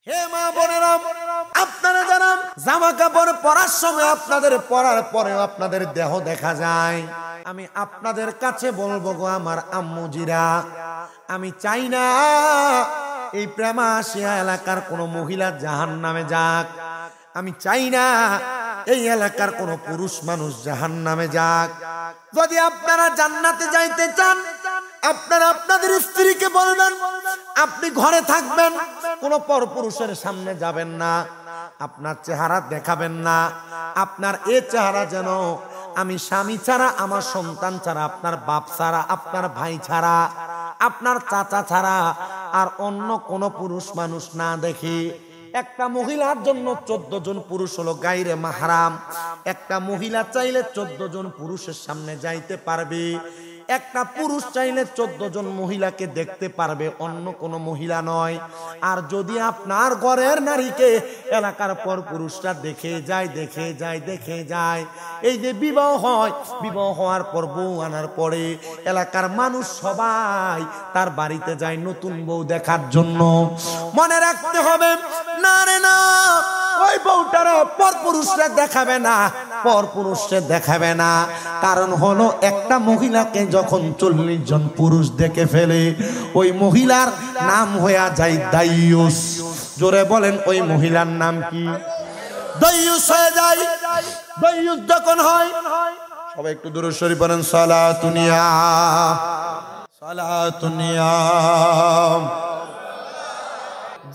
হে মা বোনেরা, আপনারা জানান জামা কাপড় পরার সময় আপনাদের পরার পরেও আপনাদের দেহ দেখা যায়। আমি আপনাদের কাছে বলবো গো আমার আম্মুজিরা, আমি চাই না এই প্রেমাশিয়া এলাকার কোনো মহিলা জাহান্নামে যাক। আমি চাই না এই এলাকার কোনো পুরুষ মানুষ জাহান্নামে যাক। যদি আপনারা জান্নাতে যাইতে চান, আপনারা আপনাদের স্ত্রীকে বলবেন আপনি ঘরে থাকবেন, কোনো পরপুরুষের সামনে যাবেন না, আপনার চেহারা দেখাবেন না। আপনার এই চেহারা যেন আমি স্বামী ছাড়া, আমার সন্তান ছাড়া, আপনার বাপ ছাড়া, আপনার ভাই ছাড়া, আপনার চাচা ছাড়া আর অন্য কোনো পুরুষ মানুষ না দেখি। একটা মহিলার জন্য 14 জন পুরুষ হলো গায়রে মাহরাম। একটা মহিলা চাইলে 14 জন পুরুষের সামনে যাইতে পারবে, একটা পুরুষ চাইলে 14 জন মহিলাকে দেখতে পারবে, অন্য কোনো মহিলা নয়। আর যদি আপনার ঘরের নারীকে এলাকার পর পুরুষরা দেখে যায়, এই যে বিবাহ হয়, বিবাহ হওয়ার পর বউ আনার পরে এলাকার মানুষ সবাই তার বাড়িতে যায় নতুন বউ দেখার জন্য। মনে রাখতে হবে, না রে না, ওই বউটারা পর পুরুষরা দেখাবে না, পর পুরুষে দেখাবে না। কারণ হলো একটা মহিলাকে যখন 40 জন পুরুষ দেখে ফেলে, ওই মহিলার নাম হয়ে যায় দাইয়ুস। জোরে বলেন, ওই মহিলার নাম কি? দাইয়ুস হয়ে যায়। দাইয়ুস যখন হয়, সবাই একটু দুরূদ শরীফ পড়েন, সালাতুনিয়া সালাতুনিয়া।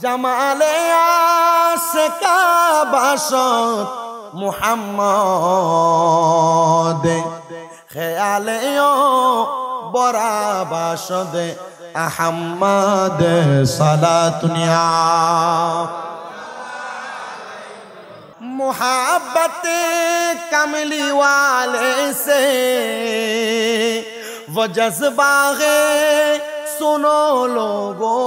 জামালে আশিকা বাসত মুহাম্মদ, খেয়ালে বরা বাসদ আহম্মদ, সালাতুনিয়া। मुहब्बत कमली वाले से वो जज्बा है, सुनो लोगों,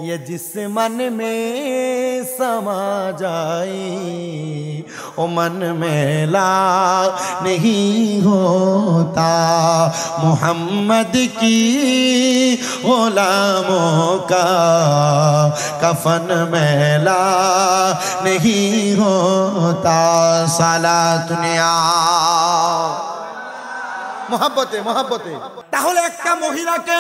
ये जिस मन में समा जाए वो मन में ला नहीं होता। मोहम्मद की गुलामों का कफन मैला नहीं होता। सालातुनिया। मोहब्बते मोहब्बते। তাহলে একটা মহিলাকে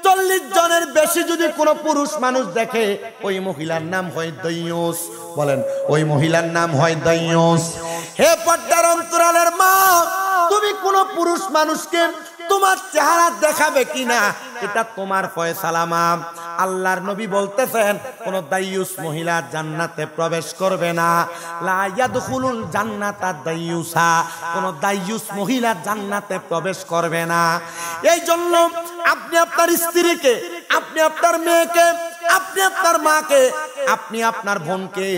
40 জনের বেশি যদি কোনো পুরুষ মানুষ দেখে, ওই মহিলার নাম হয় দাইয়ুস। বলেন, ওই মহিলার নাম হয় দাইয়ুস। হে পর্দার অন্তরালের মা, তুমি কোনো পুরুষ মানুষকে তোমার চেহারা দেখাবে কিনা এটা তোমার ফয়সালা মা। আল্লাহর নবী বলতেছেন, কোন দাইয়ুস মহিলা জান্নাতে প্রবেশ করবে না। লা ইয়াদখুলুল জান্নাতা দাইয়ুসা, কোন দাইয়ুস মহিলা জান্নাতে প্রবেশ করবে না। এই জন্য আপনি আপনার স্ত্রীকে, আপনি আপনার মেয়েকে, আপনি আপনার মাকে, আপনি আপনার বোনকে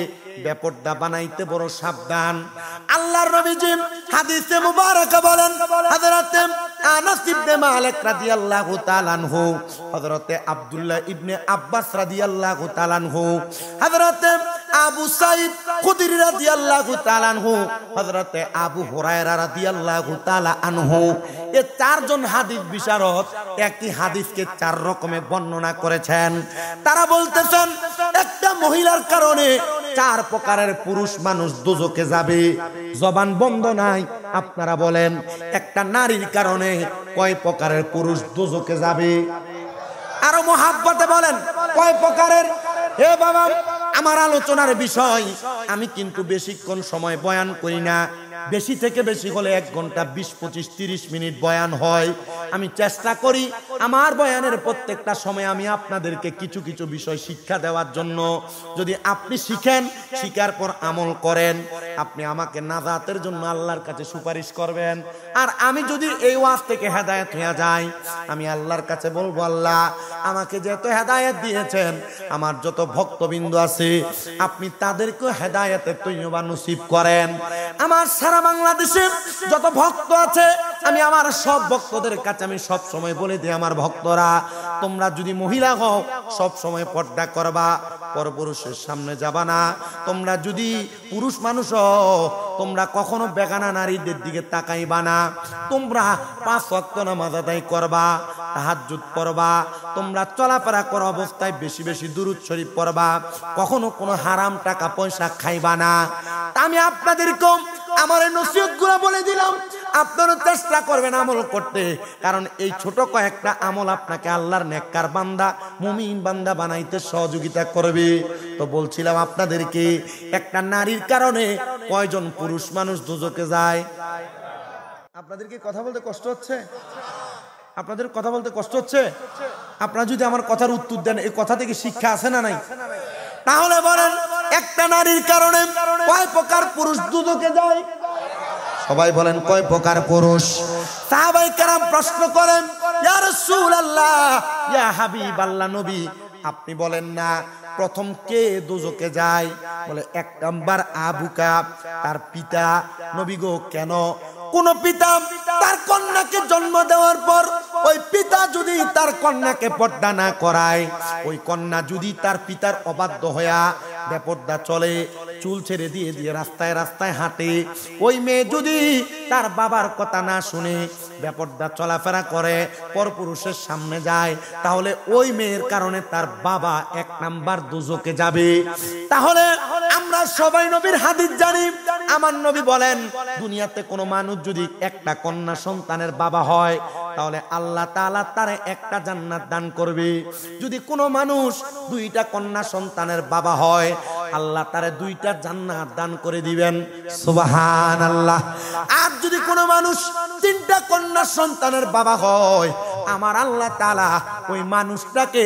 বেপরদা বানাইতে বড় সাবধান। আল্লাহর নবীজি হাদিসে মুবারাকা বলেন, হযরত আনাস ইবনে মালিক রাদিয়াল্লাহু তাআলা আনহু, হযরত আব্দুল্লাহ ইবনে আব্বাস রাদিয়াল্লাহু তাআলা আনহু, হযরত আবু সাঈদ খুদরি রাদিয়াল্লাহু তাআলা আনহু, হযরত আবু হুরায়রা রাদিয়াল্লাহু তাআলা আনহু, এই 4 জন হাদিস বিশারদ একই হাদিসকে 4 রকমে বর্ণনা করেছেন। তারা বলতেছেন, একটা মহিলার কারণে 4 প্রকারের পুরুষ মানুষ দোজখে যাবে। জবান বন্ধ নাই, আপনারা বলেন, একটা নারীর কারণে কয় প্রকারের পুরুষ দোজখে যাবে? আরো মহাব্বতে বলেন, কয় প্রকারের? হে বাবা, আমার আলোচনার বিষয়, আমি কিন্তু বেশিক্ষণ সময় বয়ান করি না। বেশি থেকে বেশি হলে 1 ঘন্টা 20-25-30 মিনিট বয়ান হয়। আমি চেষ্টা করি আমার বয়ানের প্রত্যেকটা সময় আমি আপনাদেরকে কিছু কিছু বিষয় শিক্ষা দেওয়ার জন্য। যদি আপনি শিখেন, শিখার পর আমল করেন, আপনি আমাকে নাজাতের জন্য আল্লাহর কাছে সুপারিশ করবেন। আর আমি যদি এই ওয়াজ থেকে হেদায়েত হয়ে যাই, আমি আল্লাহর কাছে বলবো, আল্লাহ আমাকে যত হেদায়েত দিয়েছেন, আমার যত ভক্তবৃন্দ আছে, আপনি তাদেরকে হেদায়েতের তৈয়বা নসিব করেন। আমার সারা বাংলাদেশে যত ভক্ত আছে, আমি আমার সব ভক্তদের কাছে আমি সব সময় বলে দিই, আমার ভক্তরা তোমরা যদি মহিলা হও সব সময় পর্দা করবা, পরপুরুষের সামনে যাবা না। তোমরা যদি পুরুষ মানুষ হও তোমরা কখনো বেগানা নারীদের দিকে তাকাইবা না। তোমরা 5 ওয়াক্ত নামাজ আদায় করবা, তাহাজ্জুদ পড়বা, তোমরা চলাফেরা করা অবস্থায় বেশি বেশি দুরূদ শরীফ পড়বা, কখনো কোনো হারাম টাকা পয়সা খাইবা না। আমি আপনাদেরকে আমার এই নসিহতগুলো বলে দিলাম, আপনারা চেষ্টা করবেন আমল করতে, কারণ এই ছোট কয়েকটা আমল আপনাকে আল্লাহর নেককার বান্দা মুমিন বান্দা বানাইতে সহযোগিতা করবে। তো বলছিলাম আপনাদেরকে, একটা নারীর কারণে কয়জন পুরুষ মানুষ দোজখে যায়? আপনাদেরকে কথা বলতে কষ্ট হচ্ছে? আপনাদের কথা বলতে কষ্ট হচ্ছে? আপনারা যদি আমার কথার উত্তর দেন, এই কথা থেকে শিক্ষা আছে না নাই? তাহলে বলেন, একটা নারীর কারণে কয় প্রকার পুরুষ দোজখে যায়? সবাই বলেন কয় প্রকার পুরুষ? সাহাবায়ে কেরাম প্রশ্ন করেন, ইয়া রাসূলুল্লাহ, ইয়া হাবিবাল্লাহ, নবী আপনি বলেন না প্রথম কে দোজখে যায়? বলে 1 নাম্বার আবুকা, তার পিতা। নবী গো কেন? কোন পিতা তার কন্যাকে জন্ম দেওয়ার পর ওই পিতা যদি তার কন্যাকে পর্দা না করায়, ওই কন্যা যদি তার পিতার অবাধ্য হইয়া বেপর্দা চলে, চুল ছেড়ে দিয়ে দিয়ে রাস্তায় রাস্তায় হাঁটে, ওই মেয়ে যদি তার বাবার কথা না শুনে বেপর্দা চলাফেরা করে, পরপুরুষের সামনে যায়, তাহলে ওই মেয়ের কারণে তার বাবা 1 নাম্বার দোজখে যাবে। তাহলে আমরা সবাই নবীর হাদিস জানি। আমার নবী বলেন, দুনিয়াতে কোনো মানুষ যদি একটা কন্যা সন্তানের বাবা হয়, তাহলে আল্লাহ তাআলা তারে একটা জান্নাত দান করবে। যদি কোনো মানুষ 2টা কন্যা সন্তানের বাবা হয়, আল্লাহ তারে 2টা জান্নাত দান করে দিবেন। সুবহানাল্লাহ। আর যদি কোনো মানুষ 3টা কন্যা সন্তানের বাবা হয়, আমার আল্লাহ তাআলা ওই মানুষটাকে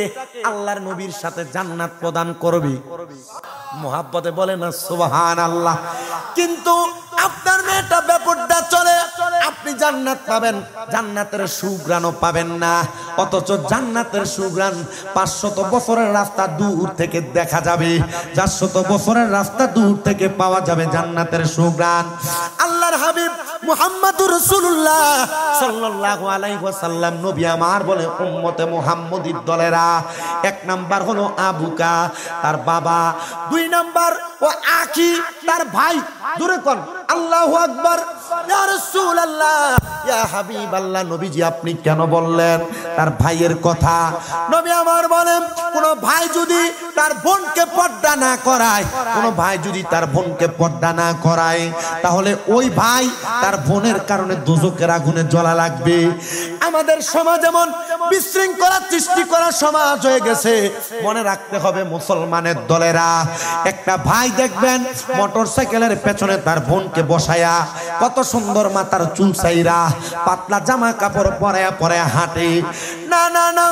আল্লাহর নবীর সাথে জান্নাত প্রদান করবে। মুহাব্বতে বলেন না সুবহানাল্লাহ। কিন্তু আপনার মেয়েটা বেপর্দা চলে, আপনি জান্নাত পাবেন, জান্নাতের সুঘ্রাণও পাবেন না। অথচ জান্নাতের সুঘ্রাণ 500 বছরের রাস্তা দূর থেকে দেখা যাবে, 400 বছরের রাস্তা দূর থেকে পাওয়া যাবে জান্নাতের সুঘ্রাণ। আল্লাহর হাবিব মুহাম্মদুর রাসূলুল্লাহ সাল্লাল্লাহু আলাইহি ওয়াসাল্লাম নবী আমার বলে, উম্মতে মুহাম্মদীর দলেরা, 1 নাম্বার হলো আবুকা, তার বাবা। 2 নাম্বার ও আখি, তার ভাই। জোরে কোন আল্লাহু আকবার। ইয়া রাসূলুল্লাহ, ইয়া হাবিবাল্লাহ, নবীজি আপনি কেন বললেন তার ভাইয়ের কথা? নবী আমার বলেন, কোন ভাই যদি তার বোনকে পর্দা না করায়, কোন ভাই যদি তার বোনকে পর্দা না করায়, তাহলে ওই ভাই তার বোনের কারণে দোজখের আগুনে জ্বলা লাগবে। আমাদের সমাজ এমন বিশৃঙ্খলা সৃষ্টি করা সমাজ হয়ে গেছে। মনে রাখতে হবে মুসলমানের দলেরা, একটা ভাই দেখবেন মোটরসাইকেলের পেছনে তার বোনকে বসায়া, কত সুন্দর মাথার চুল চাইরা, পাতলা জামা কাপড় পরায়া পরায়া হাঁটে। না না না,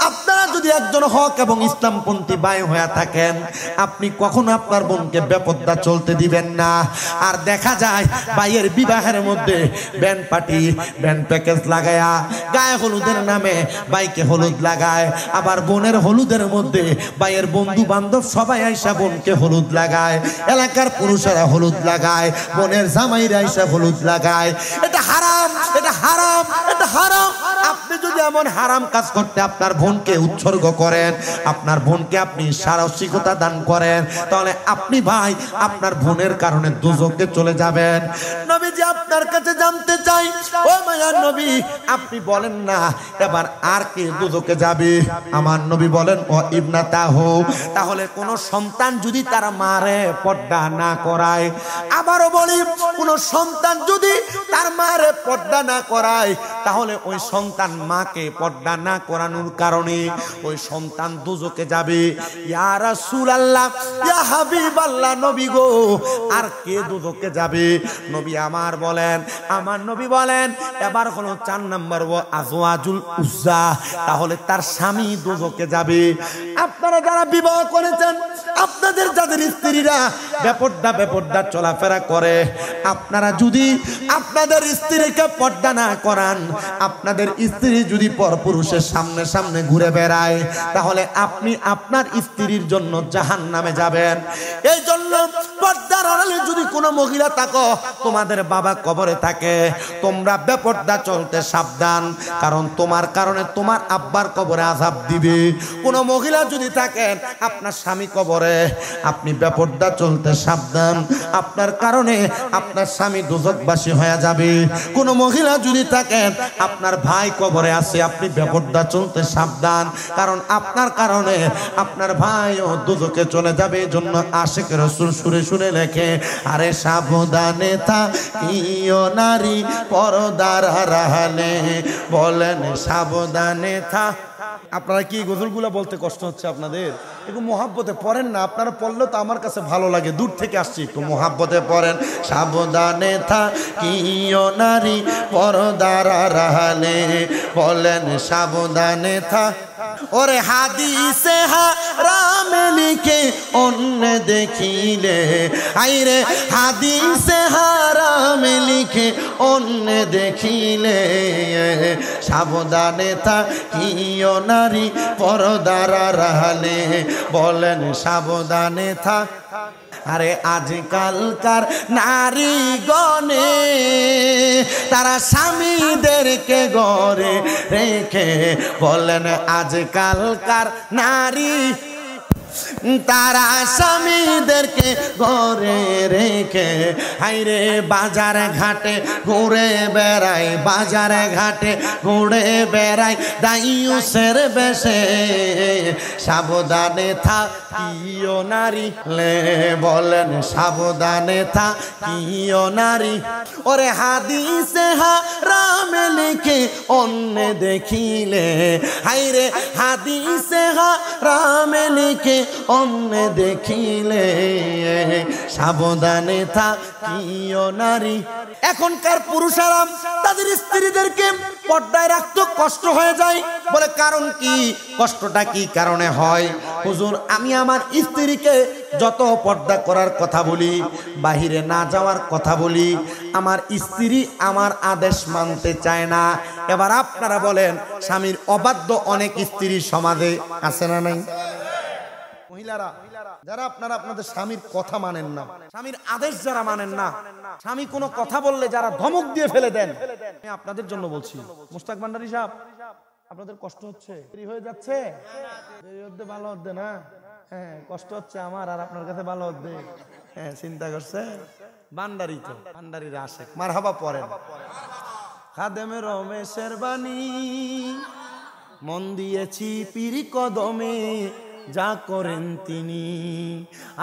আপনারা যদি একজন হক এবং ইসলামপন্থী ভাই হয়ে থাকেন, আপনি কখনো আপনার বোনকে বেপর্দা চলতে দিবেন না। আর দেখা যায় ভাইয়ের বিবাহের মধ্যে ব্যান্ড পার্টি, ব্যান্ড প্যাকেজ লাগায়া, গায়ে হলুদের নামে ভাইকে হলুদ লাগায়, আবার বোনের হলুদের মধ্যে ভাইয়ের বন্ধু বান্ধব সবাই আইসা বোনকে হলুদ লাগায়, এলাকার পুরুষেরা হলুদ লাগায়, বোনের জামাইরা আইসা হলুদ লাগায়। এটা হারাম, এটা হারাম, এটা হারাম। আপনি যদি এমন হারাম কাজ করতে আপনার বোনকে উৎসর্গ করেন, আপনার বোনকে আপনি সাহসিকতা দান করেন, তাহলে আপনি ভাই আপনার বোনের কারণে দোজখে চলে যাবেন। নবীজি আপনার কাছে জানতে চাই, ও মায়ার নবী আপনি বলেন না এবার আর কে দোজখে যাবে? আমার নবী বলেন, ও ইবনাতাহু, তাহলে কোন সন্তান যদি তার মারে পর্দা না করায়, আবারও বলি কোন সন্তান যদি তার মারে পর্দা না করায়, তাহলে ওই সন্তান মাকে পর্দা না করানোর কারণে ওই সন্তান দোজখে যাবে। ইয়া রাসূলুল্লাহ, ইয়া হাবিবাল্লাহ, নবী গো আর কে দোজখে যাবে? নবী আমার বলেন, আমার নবী বলেন, এবার হলো 4 নাম্বার ও আজওয়াজুল উজ্জা, তাহলে তার স্বামী দোজখে যাবে। আপনারা যারা বিবাহ করেছেন, আপনাদের যাদের স্ত্রীরা বেপর্দা চলাফেরা করে, আপনারা যদি আপনাদের স্ত্রীকে পর্দা না করান, আপনাদের স্ত্রী যদি পরপুরুষের সামনে সামনে ঘুরে বেড়ায়, তাহলে আপনি আপনার স্ত্রীর জন্য জাহান্নামে যাবেন। এই জন্য পর্দার আড়ালে যদি কোনো মহিলা থাকো, তোমাদের বাবা কবরে থাকে, তোমরা বেপর্দা চলতে সাবধান, কারণ তোমার কারণে তোমার আব্বার কবরে আযাব দিবে। কোনো মহিলা যদি থাকেন আপনার স্বামী কবরে, আপনি বেপর্দা চলতে সাবধান, আপনার কারণে আপনার স্বামী দোজখবাসী হয়ে যাবে। কোনো মহিলা যদি থাকেন আপনার ভাই কবরে আছে, আপনি বেপর্দা চলতে সাবধান, কারণ আপনার কারণে আপনার ভাইও দোজখে চলে যাবে। এই জন্য আশিক রাসূল সুরে সুরে লেখে, আরে সাবধানে থাকিও নারী পর্দার আড়ালে, বলেন সাবধানে থাক। আপনারা কি গজলগুলো বলতে কষ্ট হচ্ছে আপনাদের? একটু মোহাব্বতে পড়েন না, আপনারা পড়লেও তো আমার কাছে ভালো লাগে, দূর থেকে আসছি, একটু মোহাব্বতে পড়েন। সাবধানে থাকিও নারী পর্দার আড়ালে, বলেন সাবধানে থাক। ওরে হাদিসে হারামে লিখে অন্য দেখিলে, আইরে হাদিসে হারামে লিখে অন্য দেখিলে, সাবধানে থাকিও নারী পর্দার আড়ালে, বলেন সাবধানে থাক। আরে আজকালকার নারী গণে তারা স্বামীদেরকে ঘরে রেখে, বলেন আজকালকার নারী তারা স্বামীদেরকে ঘরে রেখে, হাইরে বাজার ঘাটে ঘুরে বেড়ায়, বাজারে ঘাটে ঘুরে বেড়ায় দাইয়ুসের বেশে, সাবধানে থাকিও নারী, বলেন সাবধানে থাকিও নারী। ওরে হাদিসে হারামে লিখে অন্য দেখিলে, হাইরে হাদিসে হারামে লিখে অন্য দেখিলে, সাবধানে থাকিও নারী। এখনকার পুরুষেরা তাদের স্ত্রীদেরকে পর্দায় রাখতে কষ্ট হয়ে যায়, বলে কারণ কি? কষ্টটা কি কারণে হয়? হুজুর, আমি আমার স্ত্রীকে যত পর্দা করার কথা বলি, বাহিরে না যাওয়ার কথা বলি, আমার স্ত্রী আমার আদেশ মানতে চায় না। এবার আপনারা বলেন, স্বামীর অবাধ্য অনেক স্ত্রী সমাজে আছে না নাই? মহিলারা যারা আপনারা আপনাদের স্বামীর কথা মানেন না, স্বামীর আদেশ যারা মানেন না, স্বামী কোনো কথা বললে যারা ধমক দিয়ে ফেলে দেন, আমি আপনাদের জন্য বলছি। মুস্তাক ভান্ডারী সাহেব, আপনাদের কষ্ট হচ্ছে, দেরি হয়ে যাচ্ছে, দেরি হতে ভালো হতে না, হ্যাঁ কষ্ট হচ্ছে আমার আর আপনার কাছে ভালো হতে, হ্যাঁ চিন্তা করছে ভান্ডারী, তো ভান্ডারীর আশেক মারহাবা পড়েন। খাদেমে রমেশের বাণী মন দিয়েছি পীর কদমে, যা করেন তিনি।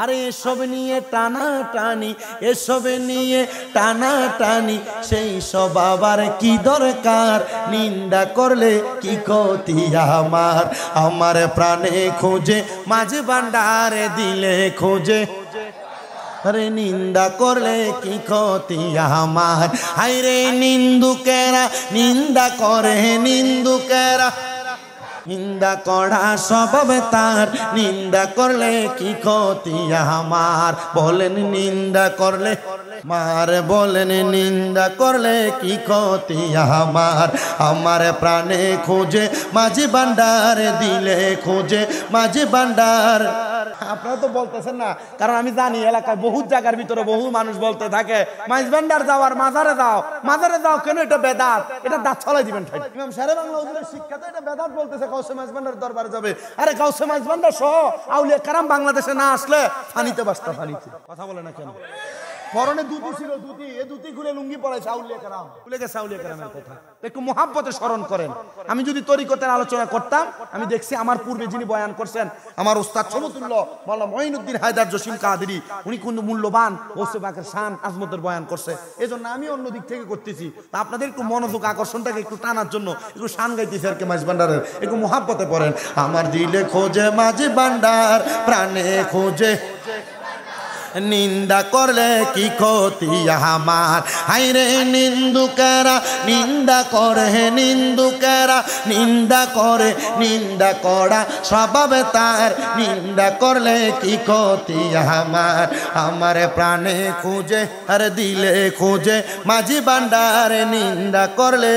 আরে এসব নিয়ে টানা টানি, এসব নিয়ে টানা টানি, সেই সব আবার কি দরকার? নিন্দা করলে কি ক্ষতি আমার? আমার প্রাণে খোঁজে মাঝে ভান্ডারে দিলে খোঁজে, আরে নিন্দা করলে কি ক্ষতি আমার? হাইরে নিন্দুকেরা নিন্দা করে, নিন্দুকেরা নিন্দা করা স্বভাব তার, নিন্দা করলে কি ক্ষতি আমার? বলেন নিন্দা করলে মার, বলেন নিন্দা করলে কি ক্ষতি আমার? আমার প্রাণে খোঁজে মাঝে ভান্ডার দিলে খোঁজে মাঝে ভান্ডার। আপনারা তো বলতেছেন না, কারণ আমি জানি এলাকায় বহুত জায়গার ভিতরে বহু মানুষ বলতে থাকে মাঝ ভান্ডার যাও আর মাজারে যাও, মাজারে যাও কেন? এটা বেদাত, এটা দাঁত ছলাই দিবেন। ইমাম শেরে বাংলা হুজুরের শিক্ষাতে এটা বেদাত বলতেছে, গাউসে মাঝ ভান্ডার দরবারে যাবে। আরে গাউসে মাঝ ভান্ডার সহ আউলিয়া কারাম বাংলাদেশে না আসলে ফানিতে বাস্তা, ফানিতে কথা বলে না কেন? পরনে দুটি ছিল, দুটি, এই দুটি খুলে লুঙ্গি পরাইছে আউলিয়া কারাম, ভুলে গেছে আউলিয়া কারামের কথা। একটু মুহাব্বতে স্মরণ করেন। আমি যদি তরিকতের আলোচনা করতাম, আমি দেখছি আমার পূর্বে যিনি বয়ান করছেন, আমার ওস্তাদ সমতুল্য মাওলানা মঈনুদ্দিন হায়দার জসিম কাদেরী, উনি কিন্তু মূল্যবান গৌসে পাকের শান আজমতের বয়ান করছে। এজন্য আমি অন্য দিক থেকে করতেছি, তা আপনাদের একটু মনোযোগ আকর্ষণটাকে একটু টানার জন্য একটু শান গাইতেছি আর কি। মাঝ ভান্ডারের একটু মুহাব্বতে পড়েন। আমার দিলে খোঁজে মাঝ ভান্ডার, প্রাণে খোঁজে নিন্দা করলে কি ক্ষতি আমার? হাইরে নিন্দুকেরা নিন্দা করে, নিন্দুকেরা নিন্দা করে, নিন্দা করা স্বভাব তার, নিন্দা করলে কি ক্ষতি আমার? আমার প্রাণে খুঁজে আর দিলে খুঁজে মাঝি ভান্ডারে, নিন্দা করলে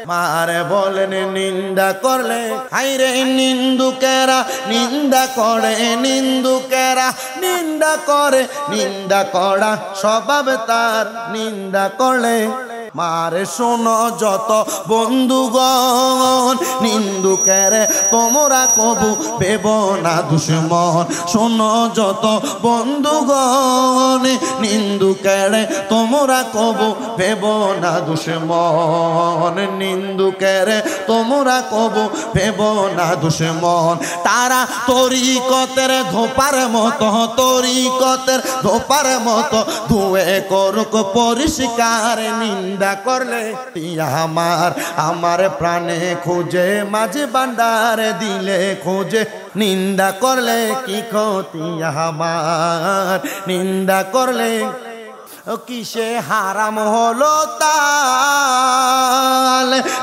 মারে বলেন নিন্দা করলে হাইরে নিন্দুকেরা নিন্দা করে নিন্দুকেরা নিন্দা করে নিন্দা করা স্বভাব তার নিন্দা করলে মারে শোনো যত বন্ধুগণ নিন্দুকেরে তোমরা কবু পেব না দুশ্মন শোনো যত বন্ধুগণ নিন্দুকেরে তোমরা কবু পেব না দুশ্মন নিন্দুকেরে তোমরা কবু পেব না দুশ্মন তারা তরিকতের ধোপার মতো তরিকতের ধোপার মতো ধুয়ে করুক পরিষ্কার নিন্দা করলে আমার প্রাণে খুঁজে মাঝে ভান্ডার দিলে খুঁজে নিন্দা করলে কি ক্ষতি আমার নিন্দা করলে কিসে হারাম হলো তাল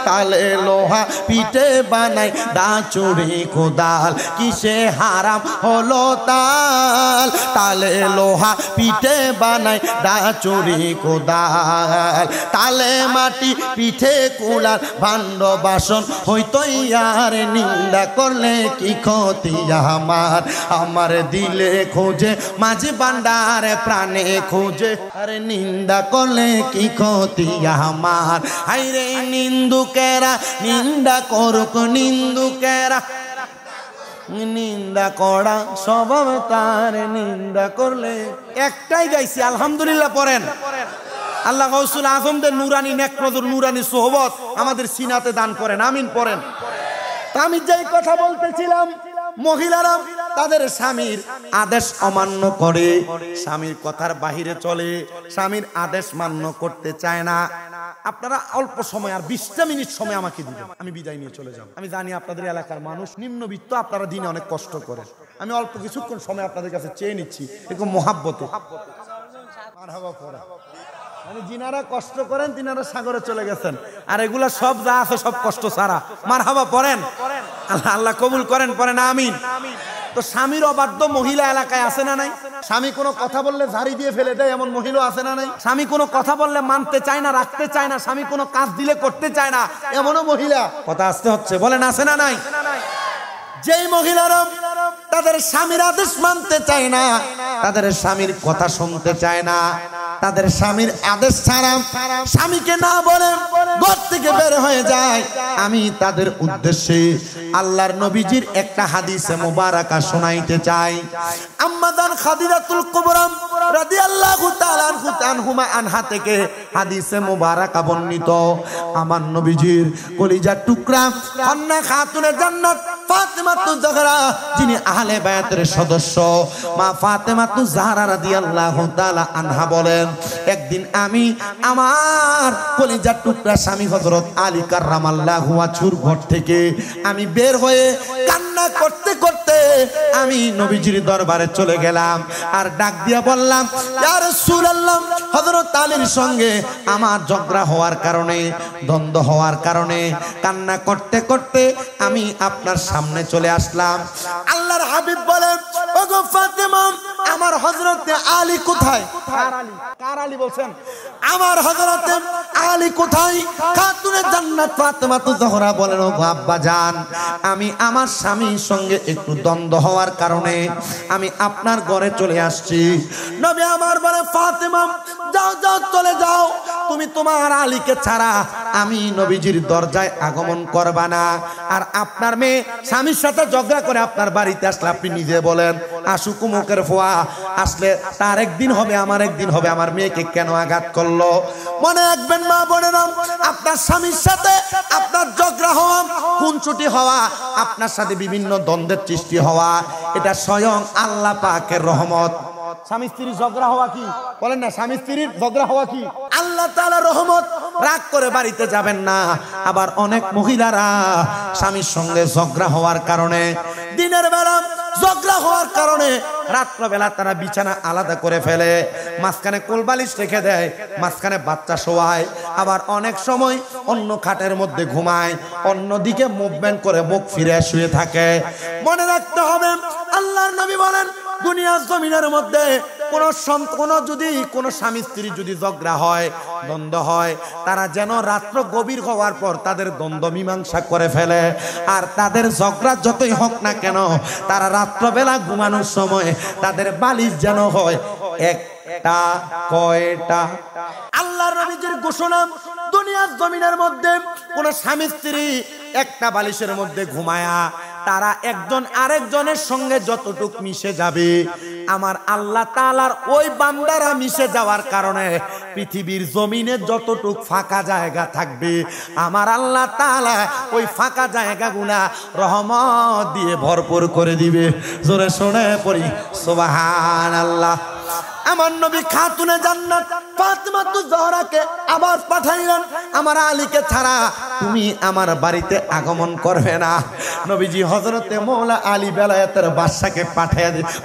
তালে লোহা পিঠে বানাই দা চুরি কোদাল কিসে হারাম হলো তাল তালে লোহা পিঠে বানাই দা চুরি কোদাল তালে মাটি পিঠে কুলার ভাণ্ড বাসন হইতো আর নিন্দা করলে কি ক্ষতি আমার দিলে খোঁজে মাঝে ভান্ডারে প্রাণে খোঁজে আরে নিন্দা করলে কি ক্ষতি আমার হাইরে নিন্দুকেরা নিন্দা করুক নিন্দুকেরা নিন্দা করা স্বভাব তার নিন্দা করলে একটাই গাইছি আলহামদুলিল্লাহ পড়েন আল্লাহ গাউসুল আজমদের নুরানি নেকনজর নুরানি সোহবত আমাদের সিনাতে দান করেন আমিন পড়েন আমি যেই কথা বলতেছিলাম মহিলারা তাদের স্বামীর আদেশ অমান্য করে স্বামীর কথার বাহিরে চলে স্বামীর আদেশ মান্য করতে চায় না আপনারা অল্প সময় আর 20টা মিনিট সময় আমাকে দিবেন আমি বিদায় নিয়ে চলে যাব আমি জানি আপনাদের এলাকার মানুষ নিম্নবিত্ত আপনারা দিনে অনেক কষ্ট করেন আমি অল্প কিছুক্ষণ সময় আপনাদের কাছে চেয়ে নিচ্ছি এরকম মহাব্বতে মারহাবা পড়া মানে যিনারা কষ্ট করেন তিনারা সাগরে চলে গেছেন আর এগুলা সব যা আছে সব কষ্ট ছাড়া মারহাবা পড়েন আল্লাহ কবুল করেন পড়েন আমিন তো স্বামীর অবাধ্য মহিলা এলাকায় আছে না নাই স্বামী কোনো কথা বললে ঝাড়ি দিয়ে ফেলে দেয় এমন মহিলা আছে না নাই স্বামী কোনো কথা বললে মানতে চায় না রাখতে চায় না স্বামী কোনো কাজ দিলে করতে চায় না এমনও মহিলা কথা আসতে হচ্ছে বলেন আছে না নাই যেই মহিলারা তাদের স্বামীর আদেশ মানতে চায় না তাদের স্বামীর কথা শুনতে চায় না তাদের স্বামীর আদেশ ছাড়া স্বামীকে না বলে ঘর থেকে বের হয়ে যায় আমি তাদের উদ্দেশ্যে আল্লাহর নবীজির একটা হাদিসে মুবারাকা শোনাইতে চাই আম্মা জান খাদিজাতুল কুবরা রাদিয়াল্লাহু তাআলা আনহা থেকে হাদিসে মুবারাকা বর্ণিত আমার নবীজির কলিজার টুকরা কন্যা খাতুনে জান্নাত ফাতেমাতুজ জাহরা যিনি আহলে বায়াতের সদস্য মা ফাতেমাতুজ জাহরা রাদিয়াল্লাহু তাআলা আনহা বলেন একদিন আমি আমার কলিজার টুকরা স্বামী হযরত আলী কাররামাল্লাহু ওয়াজহুর ঘর থেকে আমি বের হয়ে কান্না করতে করতে আমি নবীজির দরবারে চলে গেলাম আর ডাক দিয়া বললাম ইয়া রাসূলুল্লাহ হযরত আলীর সঙ্গে আমার ঝগড়া হওয়ার কারণে দ্বন্দ্ব হওয়ার কারণে কান্না করতে করতে আমি আপনার সামনে চলে আসলাম আল্লাহর হাবিব বলেন ওগো ফাতেমা আমার হযরত আলী কোথায় কার আলী বলছেন আমার হযরত আলী কোথায় খাতুনে জান্নাত ফাতেমাতুজ জাহরা বলেন ওগো আব্বা জান আমি আমার স্বামীর সঙ্গে একটু দ্বন্দ্ব হওয়ার কারণে আমি আপনার ঘরে চলে আসছি নবী আমার বলে ফাতেমা যাও যাও চলে যাও তুমি তোমার আলীকে ছাড়া আমি নবীজির দরজায় আগমন করবা না আর আপনার মেয়ে স্বামীর সাথে ঝগড়া করে আপনার বাড়িতে আসলে আপনি নিজে বলেন আশুক মুখের ফোয়া আসলে তার একদিন হবে আমার একদিন হবে আমার মেয়েকে কেন আঘাত করলো মনে রাখবেন মা বোনেরা আপনার স্বামীর সাথে আপনার ঝগড়া হওয়া খুনসুটি হওয়া আপনার সাথে বিভিন্ন দ্বন্দ্বের সৃষ্টি হওয়া এটা স্বয়ং আল্লাহ পাকের রহমত স্বামী স্ত্রীর ঝগড়া হওয়া কি বলেন না স্বামী স্ত্রীর ঝগড়া হওয়া কি আল্লাহ তাআলার রহমত রাগ করে বাড়িতে যাবেন না আবার অনেক মহিলারা স্বামীর সঙ্গে ঝগড়া হওয়ার কারণে দিনের বেলা ঝগড়া হওয়ার কারণে রাত্রবেলা তারা বিছানা আলাদা করে ফেলে মাঝখানে কোলবালিশ রেখে দেয় মাঝখানে বাচ্চা শোয়ায় আবার অনেক সময় অন্য খাটের মধ্যে ঘুমায় অন্যদিকে মুভমেন্ট করে মুখ ফিরে শুয়ে থাকে মনে রাখতে হবে আল্লাহর নবী বলেন দুনিয়ার জমিনের মধ্যে কোনো স্বামী স্ত্রী যদি ঝগড়া হয়, দ্বন্দ্ব হয়, তারা যেন রাত্র গভীর হওয়ার পর তাদের দ্বন্দ্ব মীমাংসা করে ফেলে। আর তাদের ঝগড়া যতই হোক না কেন, তারা রাত্রবেলা ঘুমানোর সময় তাদের বালিশ যেন হয় একটা। কয়টা? আল্লাহর নবীজির ঘোষণা, দুনিয়ার জমিনের মধ্যে কোন স্বামী স্ত্রী একটা বালিশের মধ্যে ঘুমায়া তারা একজন আরেকজনের সঙ্গে যতটুক মিশে যাবে, আমার আল্লাহ তাআলার ওই বান্দারা মিশে যাওয়ার কারণে পৃথিবীর জমিনে যতটুক ফাঁকা জায়গা থাকবে, আমার আল্লাহ তাআলা ওই ফাঁকা জায়গাগুলা রহমত দিয়ে ভরপুর করে দিবে। জোরে শুনে পড়ি সুবহানাল্লাহ। আমার নবী খাতুনে জান্নাত ফাতেমাতুজ জহরাকে আবার পাঠাইলেন, আমার আলীকে ছাড়া তুমি আমার বাড়িতে আগমন করবে না। নবীজি হযরতে মওলা আলী বেলায়েতের বাদশাকে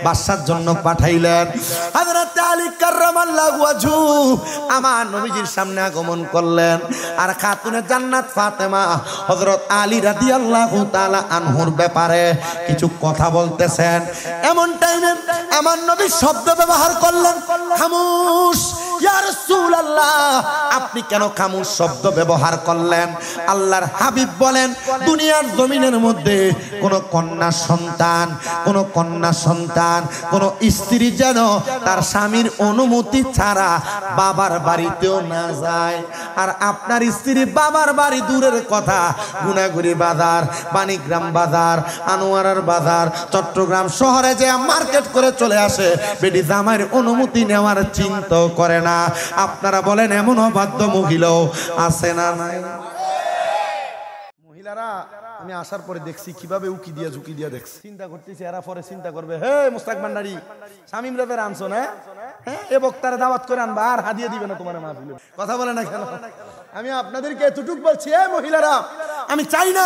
বাদশার জন্য পাঠাইলেন। হযরতে আলী কাররামাল্লাহু ওয়াজহু আমার নবীজির সামনে আগমন করলেন। আর খাতুনে জান্নাত ফাতেমা হযরত আলী রাদিয়াল্লাহু তাআলা আনহুর ব্যাপারে কিছু কথা বলতেছেন। এমন টাইমে আমার নবী শব্দ ব্যবহার করলেন, খামোশ। ইয়া রাসূলুল্লাহ, আপনি কেন খামোশ শব্দ ব্যবহার করলেন? আল্লাহর হাবিব বলেন, দুনিয়ার জমিনের মধ্যে কোন কন্যা সন্তান কোন স্ত্রী যেন তার স্বামীর অনুমতি ছাড়া বাবার বাড়িতেও না যায়। আর আপনার স্ত্রী বাবার বাড়ি দূরের কথা, গুনাগুড়ি বাজার, বাণীগ্রাম বাজার, আনোয়ারার বাজার, চট্টগ্রাম শহরে যে মার্কেট করে চলে আসে, বেটি জামাইয়ের অনুমতি নেওয়ার চিন্তাও করে না। আপনারা বলেন এমন অবাধ্য মহিলাও আছে না নাই? মহিলারা আমি আসার পরে দেখছি কিভাবে উকি দিয়া ঝুঁকি দিয়া দেখছি, চিন্তা করতেছি এরা পরে চিন্তা করবে, হে মুস্তাক ভান্ডারী শামীম রাদের আনছো না, হ্যাঁ এ বক্তারে দাওয়াত করে আনবা আর হাদিয়া দিবে না তোমার মাহফিলে। কথা বলে না কেন? আমি আপনাদেরকে এতটুক বলছি, এ মহিলারা, আমি চাই না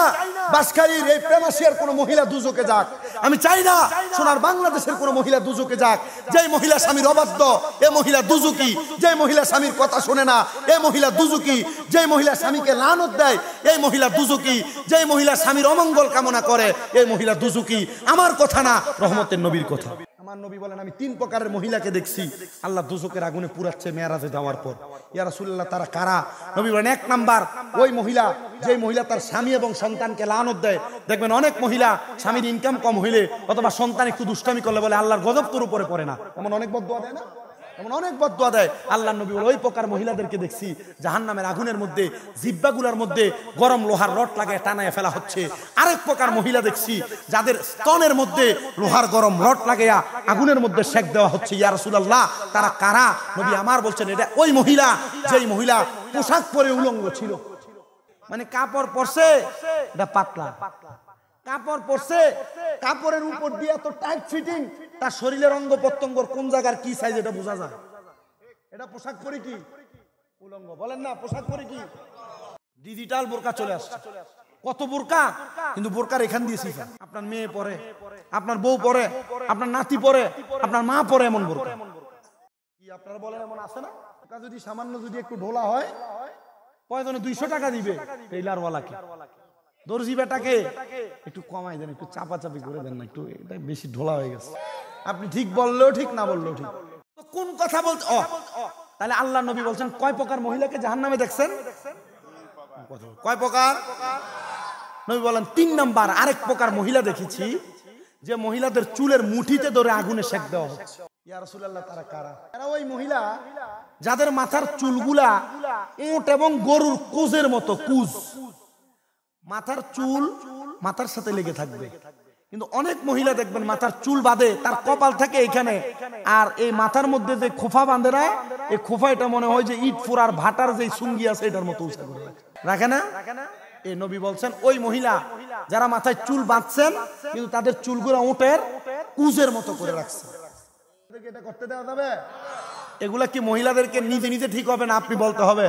বাসখালীর এই প্রেমাশিয়ার কোনো মহিলা দুজকে যাক। আমি চাই না সোনার বাংলাদেশের কোনো মহিলা দুজকে যাক। যেই মহিলা স্বামীর অবাধ্য, এ মহিলা দুজকি। যেই মহিলা স্বামীর কথা শোনে না, এ মহিলা দুজকি। যেই মহিলা স্বামীকে লানত দেয়, এই মহিলা দুজকি। যেই মহিলা স্বামীর অমঙ্গল কামনা করে, এই মহিলা দুজকি। আমার কথা না, রহমতের নবীর কথা। আমার নবী বলেন, আমি 3 প্রকারের মহিলাকে দেখছি আল্লাহ দুজকের আগুনে পুরাচ্ছে মেরাজে যাওয়ার পর। ইয়া রাসূলুল্লাহ, তারা কারা? নবী বলেন, 1 নাম্বার ওই মহিলা, যেই মহিলা তার স্বামী এবং সন্তানকে লানত দেয়। দেখবেন অনেক মহিলা স্বামীর ইনকাম কম হইলে অথবা সন্তান একটু দুষ্টামি করলে বলে আল্লাহর গজব তোর উপরে পড়ে না, এমন অনেক বদদুয়া দেয় না? এমন অনেক বদদুয়া দেয়। আল্লাহর নবী বলে, ওই প্রকার মহিলাদেরকে দেখছি জাহান্নামের আগুনের মধ্যে জিহ্বাগুলোর মধ্যে গরম লোহার রড লাগায় টানায় ফেলা হচ্ছে। আরেক প্রকার মহিলা দেখছি যাদের স্তনের মধ্যে লোহার গরম রড লাগাইয়া আগুনের মধ্যে সেক দেওয়া হচ্ছে। ইয়া রাসূলুল্লাহ, তারা কারা? নবী আমার বলছেন, এটা ওই মহিলা যেই মহিলা পোশাক পরে উলঙ্গ ছিল, মানে কাপড় পরছে এটা পাতলা, কাপড় পরছে কাপড়ের উপর দিয়ে এত টাইট ফিটিং, তার শরীরের অঙ্গ প্রত্যঙ্গর কোন জায়গার কি সাইজ এটা বোঝা যায়। এটা পোশাক পরে কি উলঙ্গ? বলেন না, পোশাক পরে কি? ডিজিটাল বোরকা চলে আসছে। কত বোরকা, কিন্তু বোরকার এখান দিয়ে শিখা। আপনার মেয়ে পরে, আপনার বউ পরে, আপনার নাতি পরে, আপনার মা পরে এমন বোরকা। কি আপনারা বলেন এমন আছে না? যদি সামান্য যদি একটু ঢোলা হয়, প্রয়োজনে 200 টাকা দিবে টেইলারওয়ালাকে। দর্জি বেটাকে একটু কমাই দেন, একটু চাপাচাপি করে দেন না, একটু এটা বেশি ঢোলা হয়ে গেছে। আপনি ঠিক বললেও ঠিক, না বললেও ঠিক। তো কোন কথা বলতে? তাহলে আল্লাহ নবী বলছেন, কয় প্রকার মহিলাকে জাহান্নামে দেখছেন? কয় প্রকার? নবী বলেন 3 নাম্বার আরেক প্রকার মহিলা দেখেছি, যে মহিলাদের চুলের মুঠিতে ধরে আগুনে সেক দেওয়া হচ্ছে। ইয়া রাসূলুল্লাহ, তারা কারা? এরা ওই মহিলা যাদের মাথার চুলগুলা উট এবং গরুর কুজের মতো, কুজ। মাথার চুল মাথার সাথে লেগে থাকবে, কিন্তু অনেক মহিলা দেখবেন মাথার চুল বাঁধে, তার কপাল থাকে এখানে, আর এই মাথার মধ্যে যে খোফা বাঁধে না, এই খোফা এটা মনে হয় যে ইট ফোড়ার ভাটার যে সুঙ্গি আছে এটার মতো উঁচা করে রাখে না। এই নবী বলছেন, ওই মহিলা যারা মাথায় চুল বাঁধছেন কিন্তু তাদের চুলগুলো উটের কুজের মতো করে রাখছে। এটা করতে দেওয়া যাবে? এগুলা কি মহিলাদেরকে নিজে নিজে ঠিক হবে না আপনি বলতে হবে?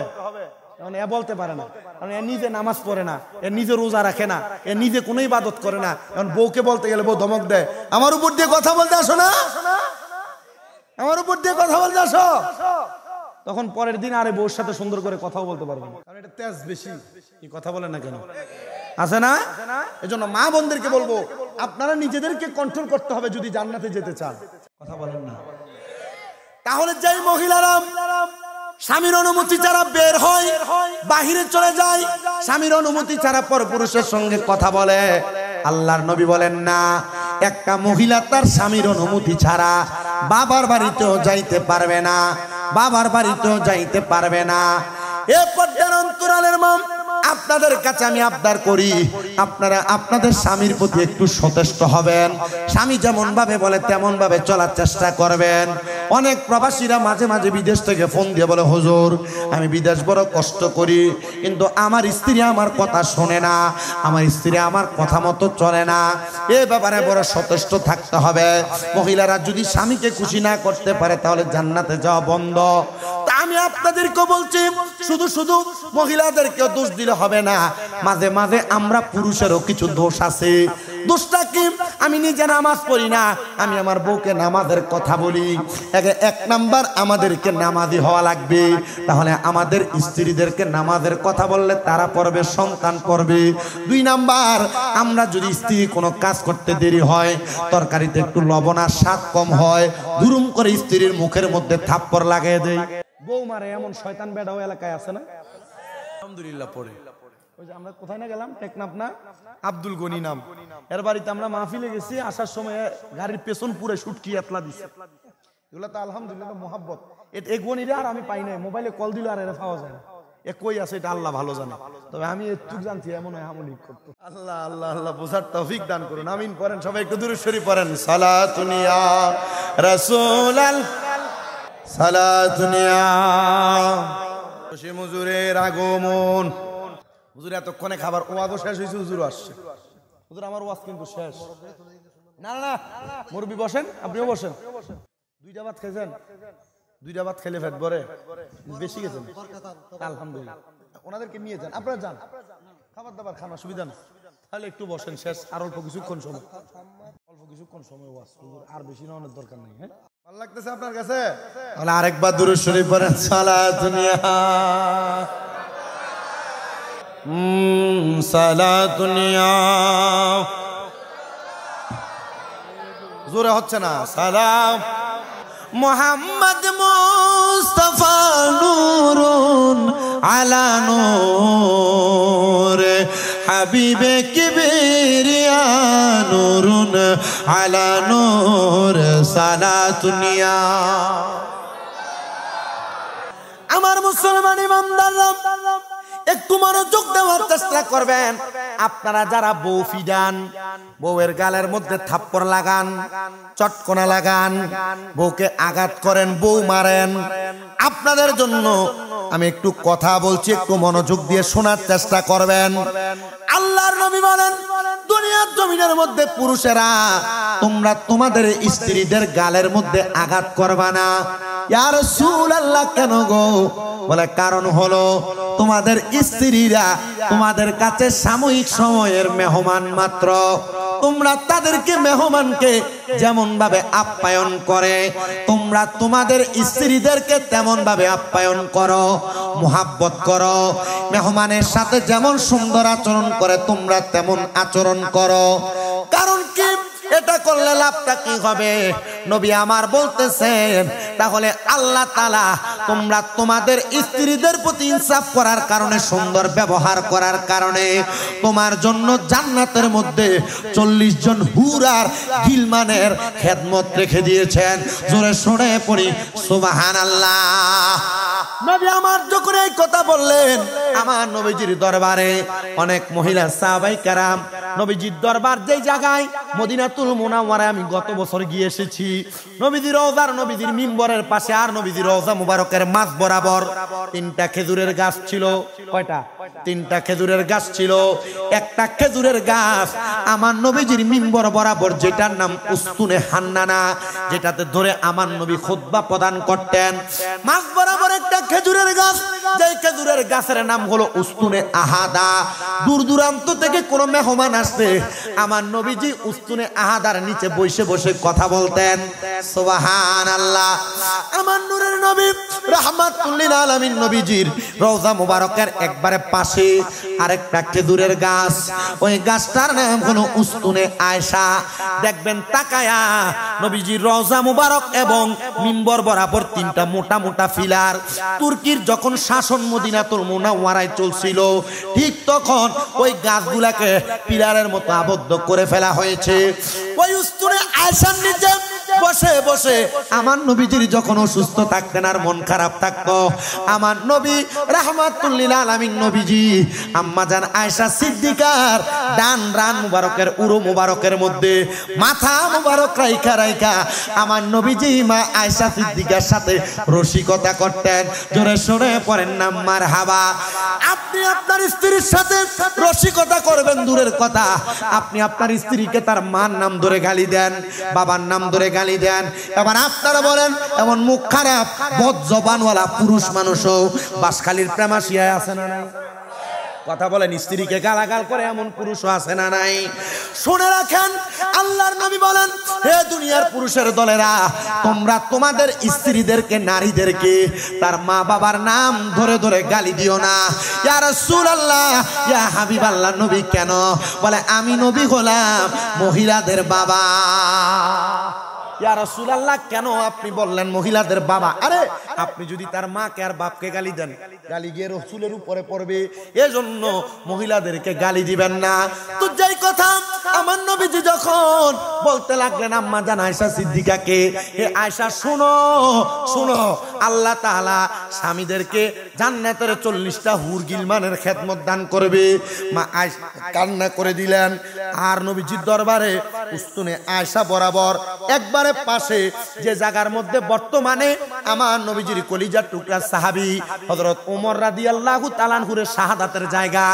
এ বলতে পারে না, কারণ এ নিজে নামাজ পড়ে না, এ নিজে রোজা রাখে না, এ নিজে কোনো ইবাদত করে না। এখন বউকে বলতে গেলে বউ ধমক দেয়, আমার উপর দিয়ে কথা বলতে আসো না, আমার উপর দিয়ে কথা বলতে আসো। তখন পরের দিন আরে বউর সাথে সুন্দর করে কথাও বলতে পারবে না, কারণ এটা তেজ বেশি। কি কথা বলেন না কেন? আছে না? এজন্য মা বোনদেরকে বলবো, আপনারা নিজেদেরকে কন্ট্রোল করতে হবে যদি জান্নাতে যেতে চান। কথা বলেন না? তাহলে যেই মহিলারা স্বামীর অনুমতি ছাড়া বের হয়, বাহিরে চলে যায়, স্বামীর অনুমতি ছাড়া পরপুরুষের সঙ্গে কথা বলে, আল্লাহর নবী বলেন না, একটা মহিলা তার স্বামীর অনুমতি ছাড়া বাবার বাড়িতেও যাইতে পারবে না, বাবার বাড়িতেও যাইতে পারবে না। এ পর্দার অন্তরালের মা, আপনাদের কাছে আমি আবদার করি, আপনারা আপনাদের স্বামীর প্রতি একটু সচেষ্ট হবেন। স্বামী যেমন ভাবে বলে তেমন ভাবে চলার চেষ্টা করবেন। অনেক প্রবাসীরা মাঝে মাঝে বিদেশ থেকে ফোন দিয়ে বলে, হুজুর আমি বিদেশ বড় কষ্ট করি, কিন্তু আমার স্ত্রী আমার কথা শোনে না, আমার স্ত্রী আমার কথা মতো চলে না। এ ব্যাপারে বড় সচেষ্ট থাকতে হবে। মহিলারা যদি স্বামীকে খুশি না করতে পারে তাহলে জান্নাতে যাওয়া বন্ধ। তা আমি আপনাদেরকে বলছি, শুধু শুধু মহিলাদেরকেও দোষ দিলে হবে না, মাঝে মাঝে আমরা পুরুষেরও কিছু দোষ আছে। দোষটা কি? আমি নিজে নামাজ পড়ি না, আমি আমার বউকে নামাজের কথা বলি। এক নাম্বার আমাদেরকে নামাজি হওয়া লাগবে, তাহলে আমাদের স্ত্রীদেরকে নামাজের কথা বললে তারা পড়বে, সন্তান পড়বে। 2 নাম্বার, আমরা যদি স্ত্রী কোনো কাজ করতে দেরি হয়, তরকারিতে একটু লবণ আর স্বাদ কম হয়, দুরুম করে স্ত্রীর মুখের মধ্যে থাপ্পড় লাগিয়ে দেয়। বউ মারে এমন শয়তান বেডাও এলাকায় আছে না? আলহামদুলিল্লাহ পড়ে। ওই যে আমরা কোথায় না গেলাম, টেকনাফ না, আব্দুল গনি নাম, এর বাড়িতে আমরা মাহফিলে গেছি, আসার সময় গাড়ির পেছন পুরো শুটকি এতলা দিছে। এগুলো তো আলহামদুলিল্লাহ মোহাব্বত। এ গনিরে আর আমি পাই নাই, মোবাইলে কল দিলে আর এরা পাওয়া যায় না। এ কই আছে এটা আল্লাহ ভালো জানে, তবে আমি একটু জানছি এমন হয় আমলি করতো। আল্লাহ আল্লাহ আল্লাহ বোঝার তৌফিক দান করুন, আমিন পড়েন সবাই, একটু দুরূদ শরীফ পড়েন। সালাতুন ইয়া রাসূলাল, সালাতুন ইয়া হুজুরের আগমন। হুজুর এতক্ষণে খাবার ওয়াজও শেষ হয়েছে, হুজুর আসছে। হুজুর আমার ওয়াজ কিন্তু শেষ। না না না, মুরব্বি বসেন, আপনিও বসেন। 2টা ভাত খেয়েছেন? 2টা ভাত খেলে ফেট ভরে, বেশি গেছেন আলহামদুলিল্লাহ। ওনাদেরকে নিয়ে যান, আপনারা যান, খাবার দাবার খান, অসুবিধা না। তাহলে একটু বসেন, শেষ আর অল্প কিছুক্ষণ সময়, অল্প কিছুক্ষণ সময় ওয়াজ, হুজুর আর বেশি না, অনেক দরকার নেই। হ্যাঁ, ভালো লাগতেছে আপনার কাছে? তাহলে আরেকবার দুরূদ শরীফ পড়েন। সালাতুন ইয়া সালাতুন ইয়া, জোরে হচ্ছে না, সালাম মুহাম্মদ মুস্তাফা নূরুন আলা নূর, হাবিবে কিবরিয়া নূরুন আলা নূর, সালাতুন ইয়া। আমার মুসলমান ইমানদাররা একটু মনোযোগ দেওয়ার চেষ্টা করবেন। আপনারা যারা বউ ফিডান, বউয়ের গালের মধ্যে থাপ্পড় লাগান, চটকনা লাগান, বউকে আঘাত করেন, বউ মারেন, আপনাদের জন্য আমি একটু কথা বলছি, একটু মনোযোগ দিয়ে শোনার চেষ্টা করবেন। আল্লাহর নবী বলেন, দুনিয়ার জমিনের মধ্যে পুরুষেরা তোমরা তোমাদের স্ত্রীদের গালের মধ্যে আঘাত করবা না। ইয়া রাসূলুল্লাহ, কেন গো? বলে কারণ হলো তোমাদের স্ত্রীরা তোমাদের কাছে সাময়িক সময়ের মেহমান মাত্র। তোমরা তাদেরকে, মেহমানকে যেমন ভাবে আপ্যায়ন করে, তোমরা তোমাদের স্ত্রীদেরকে তেমন ভাবে আপ্যায়ন করো, মুহাব্বত করো। মেহমানের সাথে যেমন সুন্দর আচরণ করে তোমরা তেমন আচরণ করো। কারণ কি? এটা করলে লাভটা কি হবে? নবী আমার বলতেছেন, তাহলে আল্লাহ তাআলা তোমরা তোমাদের স্ত্রীদের প্রতি ইনসাফ করার কারণে, সুন্দর ব্যবহার করার কারণে তোমার জন্য জান্নাতের মধ্যে 40 জন হুরার গিলমানের খেদমত রেখে দিয়েছেন। জোরে শুনে পড়ি সুবহানাল্লাহ। নবী আমার যখন এই কথা বললেন, আমার নবীজির দরবারে অনেক মহিলা সাহাবায়ে কেরাম, নবীজির দরবার যেই জায়গায় মদিনাতুল মুনাওয়ারায় আমি গত বছর গিয়ে এসেছি, নবীজির রওজার, নবীজির মিম্বরের পাশে আর নবীজির রওজা মুবারকের মাঝ বরাবর 3টা খেজুরের গাছ ছিল। কয়টা? 3টা খেজুরের গাছ ছিল। একটা খেজুরের গাছ আমার নবীজির মিম্বর বরাবর, যেটার নাম উস্তুনে হান্নানা, যেটাতে ধরে আমার নবী খুতবা প্রদান করতেন। মাঝ বরাবর একটা একটা খেজুরের গাছ, যেই খেজুরের গাছের নাম হলো উস্তুনে আহাদা। দূর দূরান্ত থেকে কোনো মেহমান আসলে আমার নবীজি উস্তুনে আহাদার নিচে বসে বসে কথা বলতেন। সুবহানাল্লাহ। আমার নূরের নবী রাহমাতুল লিল আলামিন নবীজির রওজা মুবারকের একবারে পাশে আরেকটা খেজুরের গাছ, ওই গাছটার নাম হলো উস্তুনে আয়েশা। দেখবেন তাকায়া নবীজির রওজা মুবারক এবং মিম্বর বরাবর তিনটা মোটা মোটা ফিলার। তুর্কির যখন শাসন মদিনাতুল মুনাওয়ারায় চলছিল, ঠিক তখন ওই গাছগুলাকে পিলারের মতো আবদ্ধ করে ফেলা হয়েছে। ওই উস্তুনে আয়েশার নিচে বসে বসে আমার নবীজির যখন অসুস্থ থাকতেন আর মন খারাপ থাকতো, আমার নবী রাহমাতুল লিল আলামিন নবীজি আম্মা জান আয়েশা সিদ্দিকার ডান রান মুবারকের উরু মুবারকের মধ্যে মাথা মুবারক রাইখা রাইখা আমার নবীজি মা আয়েশা সিদ্দিকার সাথে রসিকতা করতেন। জোরে সরে পড়েন না মারহাবা। আপনি আপনার স্ত্রীর সাথে রসিকতা করবেন দূরের কথা, আপনি আপনার স্ত্রীকে তার মার নাম ধরে গালি দেন, বাবার নাম ধরে গালি দেন। এবার আপনারা বলেন, এমন মুখ খারাপ বদ জবানওয়ালা পুরুষ মানুষও বাসখালীর প্রেমাশিয়ায় আছে না নাই? কথা বলেন, স্ত্রীকে গালাগাল করে এমন পুরুষও আছে না নাই? শুনে রাখেন, আল্লাহর নবী বলেন, হে দুনিয়ার পুরুষের দলেরা, তোমরা তোমাদের স্ত্রীদেরকে নারীদেরকে তার মা বাবার নাম ধরে ধরে গালি দিও না। ইয়া রাসূলুল্লাহ, ইয়া হাবিবাল্লাহ। নবী কেন? বলে আমি নবী হলাম মহিলাদের বাবা। ইয়া রাসূলুল্লাহ, কেন আপনি বললেন মহিলাদের বাবা? আরে আপনি যদি তার মাকে আর বাপকে গালি দেন, গালি গিয়ে রাসূলের উপরে পড়বে, এজন্য মহিলাদেরকে গালি দিবেন না। তো যেই কথা আমার নবীজি যখন বলতে লাগলেন আম্মা জান আয়েশা সিদ্দিকাকে, হে আয়েশা শুনো শুনো, আল্লাহ তাআলা স্বামীদেরকে জান্নাতের 40টা হুর গিলমানের খেদমত দান করবে। মা আয়েশা কান্না করে দিলেন। আর নবীজির দরবারে উস্তুনে আয়েশা বরাবর একবারে পাশে যে জায়গার মধ্যে বর্তমানে আমার নবীজির কলিজার টুকরা সাহাবী হযরত ওমর রাদিয়াল্লাহু তাআলা আনহুর শাহাদাতের জায়গা,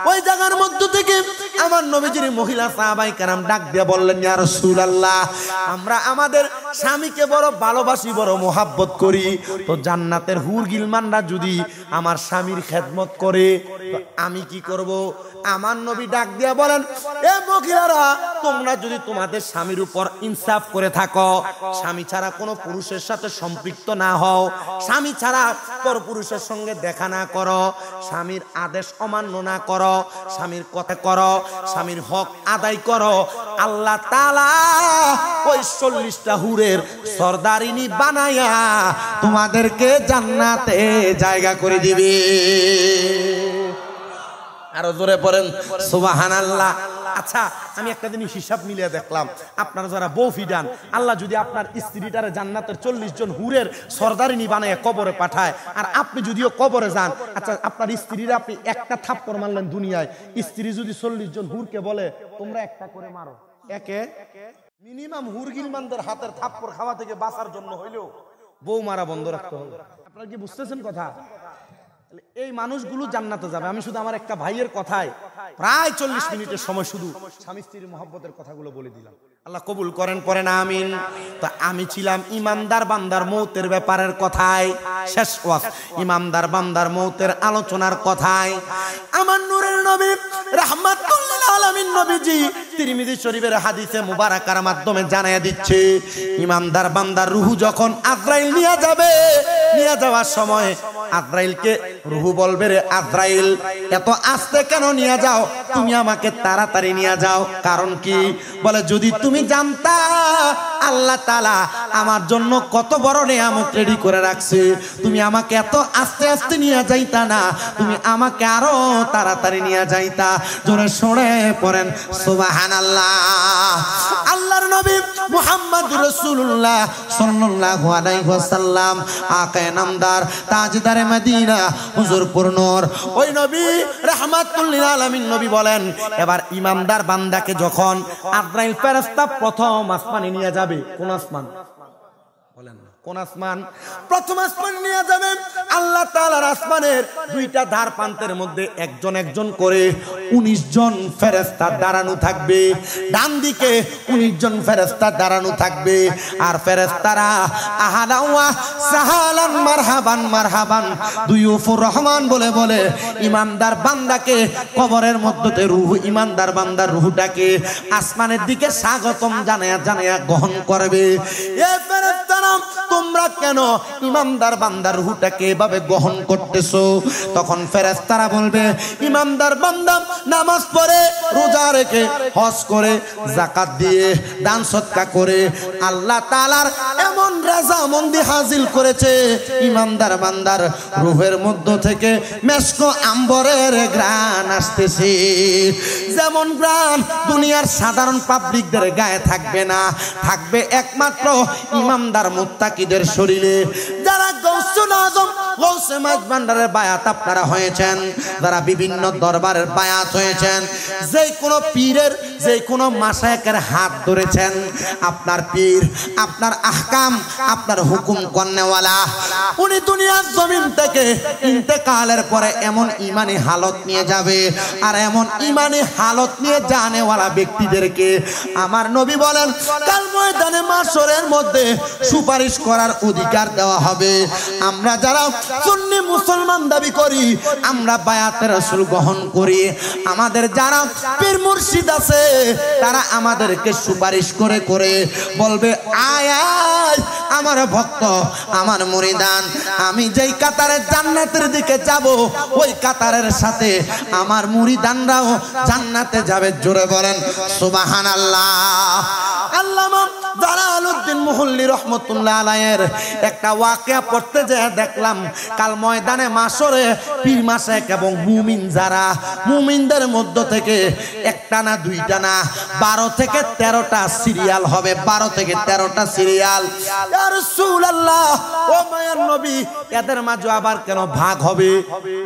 ওই জায়গার মধ্য থেকে আমার নবীজির মহিলা সাহাবাই কেরাম ডাক দিয়ে বললেন, ইয়া রাসূলুল্লাহ, আমরা আমাদের স্বামীকে বড় ভালোবাসি, বড় মোহাব্বত করি, তো জান্নাতের হুর গিলমানরা যদি আমার স্বামীর খেদমত করে তো আমি কি করব? আমার নবী ডাক দিয়া বলেন, এ মহিলারা, তোমরা যদি তোমাদের স্বামীর উপর ইনসাফ করে থাকো, স্বামী ছাড়া কোনো পুরুষের সাথে সম্পৃক্ত না হও, স্বামী ছাড়া পর পুরুষের সঙ্গে দেখা না করো, স্বামীর আদেশ অমান্য না করো, স্বামীর কথা করো, স্বামীর হক আদায় করো, আল্লাহ তাআলা ওই 40টা হুরের সরদারিনী বানায়া তোমাদেরকে জান্নাতে জায়গা করে দিবে। আরো জোরে পড়েন সুবহানাল্লাহ। আচ্ছা, আমি একটা জিনিস হিসাব মিলিয়ে দেখলাম, আপনারা যারা বউ ফিডান, আল্লাহ যদি আপনার স্ত্রীটারে জান্নাতের 40 জন হুরের সরদারিনী বানায় কবরে পাঠায়, আর আপনি যদিও কবরে যান, আচ্ছা আপনার স্ত্রীরা আপনি একটা থাপ্পড় মারলেন দুনিয়ায়, স্ত্রী যদি 40 জন হুরকে বলে তোমরা একটা করে মারো, একে মিনিমাম হুর গিলমানদের হাতের থাপ্পড় খাওয়া থেকে বাঁচার জন্য হইলেও বউ মারা বন্ধ রাখতে হবে। আপনারা কি বুঝতেছেন কথা? এই মানুষগুলো জান্নাতে যাবে। আমি শুধু আমার একটা ভাইয়ের কথায় প্রায় 40 মিনিটের সময় শুধু স্বামী স্ত্রীর মহব্বতের কথাগুলো বলে দিলাম। আল্লাহ কবুল করেন, পড়েন আমিন। তো আমি ছিলাম ইমানদার বান্দার মৌতের ব্যাপারের কথায়, শেষ ওয়াজ ইমানদার বান্দার মৌতের আলোচনার কথায় আমার নূরের নবী রাহমাতুল লিল আলামিন নবীজি তিরমিজি শরীফের হাদিসে মুবারাকার মাধ্যমে জানায়া দিচ্ছে, ইমানদার বান্দার রূহ যখন আজরাইল নিয়ে যাবে, নিয়ে যাওয়ার সময় আজরাইলকে রূহ বলবে, রে আজরাইল এত আস্তে কেন নিয়ে যাও? তুমি আমাকে তাড়াতাড়ি নিয়ে যাও। কারণ কি? বলে যদি তুমি জানতা আল্লাহ তাআলা আমার জন্য কত বড় নিয়ামত রেডি করে রাখছে, তুমি আমাকে এত আস্তে আস্তে নিয়ে যাইতা না, তুমি আমাকে আরো তাড়াতাড়ি নিয়ে যাইতা। জোরে শুনে পড়েন সুবহানাল্লাহ। আল্লাহর নবী মুহাম্মদুর রাসূলুল্লাহ সাল্লাল্লাহু আলাইহি ওয়াসাল্লাম আকায়ে নামদার তাজদারে মদিনা হুজুর পুরনূর, ওই নবী রাহমাতুল লিল আলামিন নবী বলেন, এবার ইমানদার বান্দাকে যখন আজরাইল ফেরেশতা প্রথম আসমানে নিয়ে যাবে, কোন আসমান? বলেন না কোন আসমান? প্রথম আসমান নিয়ে যাবেন আল্লাহ তাআলার আসমানের দুইটা ধার প্রান্তের মধ্যে একজন একজন করে 19 জন ফেরেশতা দাঁড়ানো থাকবে। ডান দিকে 19 জন ফেরেশতা দাঁড়ানো থাকবে। আর ফেরেশতারা আহালান ওয়া সাহালান মারহাবান মারহাবান দুয়ুফুর রহমান বলে বলে ইমানদার বান্দাকে কবরের মধ্যে রূহ, ইমানদার বান্দার রূহটাকে আসমানের দিকে স্বাগতম জানায়া জানায়া গ্রহণ করবে। এই ফেরেশতারা তোমরা কেন ইমানদার বান্দার রূহটাকে এভাবে গ্রহণ করতেছো? তখন ফেরেশতারা বলবে ইমানদার বান্দা নামাজ পড়ে, রোজা রেখে, হজ করে, যাকাত দিয়ে, দান সদকা করে আল্লাহ তাআলার এমন রাজামন্দি হাসিল করেছে, ইমানদার বান্দার রূহের মধ্য থেকে মেশক আম্বরের ঘ্রাণ আসতেছে। যেমন ঘ্রাণ দুনিয়ার সাধারণ পাবলিকদের গায়ে থাকবে না, থাকবে একমাত্র ইমানদার মুত্তাকিদের শরীরে। যারা গৌসুল আজম, গৌসে মাঝ ভান্ডারের বায়াত আপনারা হয়েছেন, যারা বিভিন্ন দরবারের বায়াত হয়েছেন, যে কোনো পীরের, যে কোনো মাশায়েখের হাত ধরেছেন, আপনার পীর, আপনার আহকাম, আপনার হুকুম করনেওয়ালা, উনি দুনিয়ার জমিন থেকে ইন্তেকালের পরে এমন ইমানি হালত নিয়ে যাবে, আর এমন ইমানি হালত নিয়ে জানেওয়ালা ব্যক্তিদেরকে আমার নবী বলেন কাল ময়দানে মাশরের মধ্যে সুপারিশ করার অধিকার দেওয়া হবে। আমরা যারা সুন্নি মুসলমান দাবি করি, আমরা বায়াতে রাসূল গ্রহণ করি, আমাদের যারা পীর মুর্শিদ আছে তারা আমাদেরকে সুপারিশ করে করে বলবে আয় আয় আমার ভক্ত, আমার মুরিদান, আমি যেই কাতারে জান্নাতের দিকে যাব ওই কাতারের সাথে আমার মুরিদানরাও জান্নাতে যাবে। জোরে বলেন সুবহানাল্লাহ। আল্লামা জালালউদ্দিন মুহল্লি রহমাতুল্লাহ আলাইহির একটা ওয়াকিয়া পড়তে যেয়ে দেখলাম কাল ময়দানে মাশরে পীর মাশায়েখ এবং মুমিন যারা, মুমিনদের মধ্য থেকে একটা না দুইটা না 12 থেকে 13টা সিরিয়াল হবে, 12 থেকে 13টা সিরিয়াল। ইয়া রাসূলুল্লাহ, ও মায়ার নবী, এদের মাঝে আবার কেন ভাগ হবে?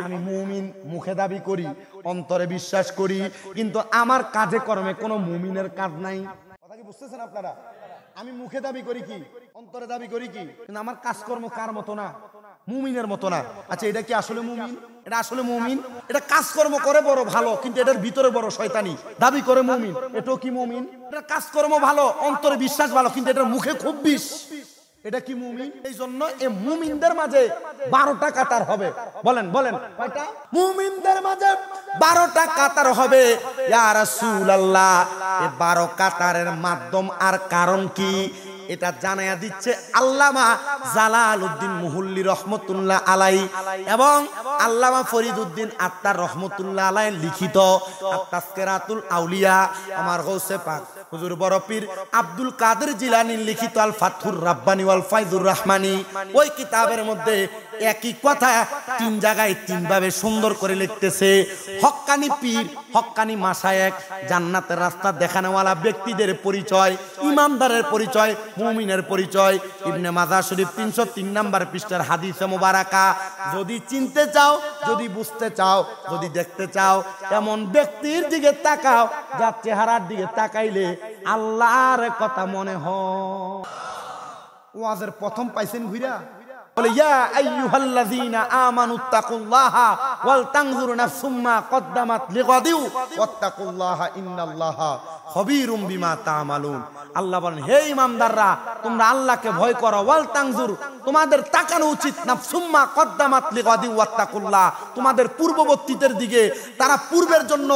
আমি মুমিন মুখে দাবি করি, অন্তরে বিশ্বাস করি, কিন্তু আমার কাজে কর্মে কোনো মুমিনের কাজ নাই। কথা কি বুঝতেছেন আপনারা? আমি মুখে দাবি করি কি, অন্তরে দাবি করি কি, কিন্তু আমার কাজকর্ম কার মতো না? মুমিনের মতো না। আচ্ছা, এটা কি আসলে মুমিন? এটা আসলে মুমিন? এটা কাজকর্ম করে বড় ভালো, কিন্তু এটার ভিতরে বড় শয়তানি, দাবি করে মুমিন। এটাও কি মুমিন? এটা কাজকর্ম ভালো, অন্তরে বিশ্বাস ভালো, কিন্তু এটার মুখে খুব বিষ। এটা কি মুমিন? এই জন্য এই মুমিনদের মাঝে 12টা কাতার হবে। বলেন বলেন কয়টা? মুমিনদের মাঝে 12টা কাতার হবে। ইয়া রাসূলুল্লাহ, এই 12 কাতারের মাধ্যম আর কারণ কি এটা জানায়া দিচ্ছে আল্লামা জালালউদ্দিন মুহল্লি রহমতুল্লাহ আলাই এবং আল্লামা ফরিদউদ্দিন আত্তার রহমতুল্লাহ আলাই লিখিত তাসকিরাতুল আউলিয়া, আমার গৌসে পাক হুজুর বড় পীর আব্দুল কাদের জিলানীর লিখিত আল ফাতহুর রাব্বানি ওয়াল ফায়দুর রহমানি, ওই কিতাবের মধ্যে একই কথা 3 জায়গায় 3 ভাবে সুন্দর করে লিখতেছে। হক্কানি পীর, হক্কানি মাশায়েখ, জান্নাতের রাস্তা দেখানোওয়ালা ব্যক্তিদের পরিচয়, ইমানদারের পরিচয়, মুমিনের পরিচয়। ইবনে মাজাহ শরীফ 303 নম্বর পৃষ্ঠার হাদিসে মুবারাকা। যদি চিনতে চাও, যদি বুঝতে চাও, যদি দেখতে চাও, এমন ব্যক্তির দিকে তাকাও যার চেহারার দিকে তাকাইলে আল্লাহর কথা মনে হয়। ওয়াজের প্রথম পাইছেন ঘুরা বলে ইয়া আইয়ুহাল্লাযীনা আমানুত্তাকুল্লাহা ওয়াল তানজুর নাফসুম মা কদ্দামাত লিগাদিউ ওয়াত্তাকুল্লাহা ইন্নাল্লাহা খবীরুম বিমা তা'মালুন। আল্লাহ বলেন, হে ঈমানদাররা, তোমরা আল্লাহকে ভয় করো। ওয়াল তানজুর, তোমাদের তাকানো উচিত, নাফসুম মা কদ্দামাত লিগাদিউ ওয়াত্তাকুল্লাহ, তোমাদের পূর্ববর্তীদের দিকে, তারা পূর্বের জন্য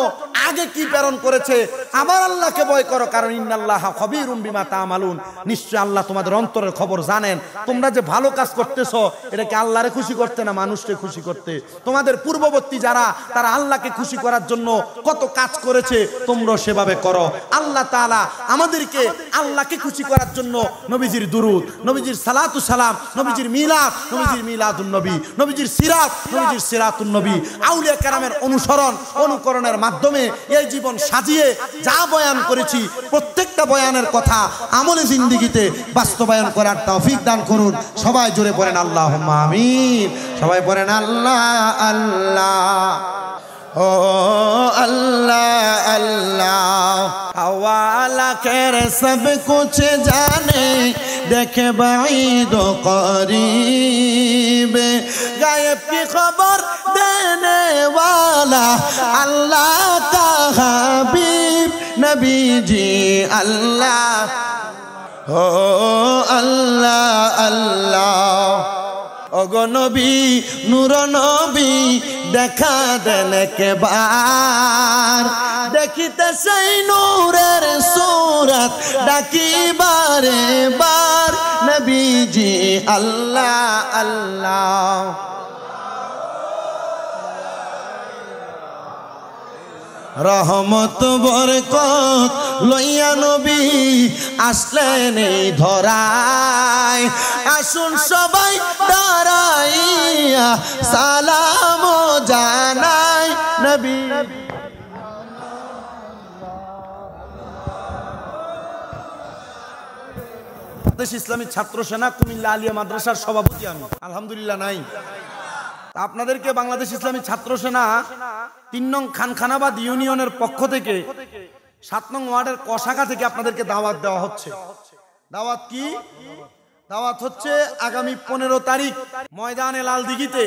আগে কি প্রেরণ করেছে। আবার আল্লাহকে ভয় করো, কারণ ইন্নাল্লাহা খবীরুম বিমা তা'মালুন, নিশ্চয় আল্লাহ তোমাদের অন্তরের খবর জানেন। তোমরা যে ভালো কাজ করতেছো এটা কি আল্লাহরে খুশি করতে না মানুষকে খুশি করতে? তোমাদের পূর্ববর্তী যারা, তারা আল্লাহকে খুশি করার জন্য কত কাজ করেছে, তোমরা সেভাবে করো। আল্লাহ তাআলা আমাদেরকে আল্লাহকে খুশি করার জন্য নবীজির দুরূদ, নবীজির সালাতু সালাম, নবীজির মিলাদ, নবীজির মিলাদুন নবী, নবীজির সিরাত, নবীজির সিরাতুন নবী, আউলিয়া কেরামের অনুসরণ অনুকরণের মাধ্যমে এই জীবন সাজিয়ে যা বয়ান করেছি, প্রত্যেকটা বয়ানের কথা আমলে জিন্দেগিতে বাস্তবায়ন করার তৌফিক দান করুন। সবাই জোরে পড়েন আল্লাহুম্মা আমিন। সবাই পড়েন আল্লাহ আল্লাহ। ओ अल्लाह अल्लाह हवाला खैर सब कुछ जाने देखे बाईद करीब गायब की खबर देने वाला अल्लाह का हबीब नबी जी अल्लाह ओ अल्लाह अल्लाह ओगो नबी नूर नबी দেখা দেন একবার দেখিতে সেই নূরের সূরত ডাকি বারে বার নবীজি আল্লাহ আল্লাহ রহমত বরকত লইয়া নবী আসলেন এই ধরায় আসুন সবাই দাঁড়াইয়া সালাম জানাই নবী বাংলাদেশ ইসলামী ছাত্র সেনা কুমিল্লা আলিয়া মাদ্রাসার সভাপতি আমি আলহামদুলিল্লাহ নাই আপনাদেরকে বাংলাদেশ ইসলামী ছাত্র সেনা 3 নং খানখানাবাদ ইউনিয়নের পক্ষ থেকে 7 নং ওয়ার্ডের কশাখা থেকে আপনাদেরকে দাওয়াত দেওয়া হচ্ছে। দাওয়াত কি? দাওয়াত হচ্ছে আগামী 15 তারিখ ময়দানে লালদিঘিতে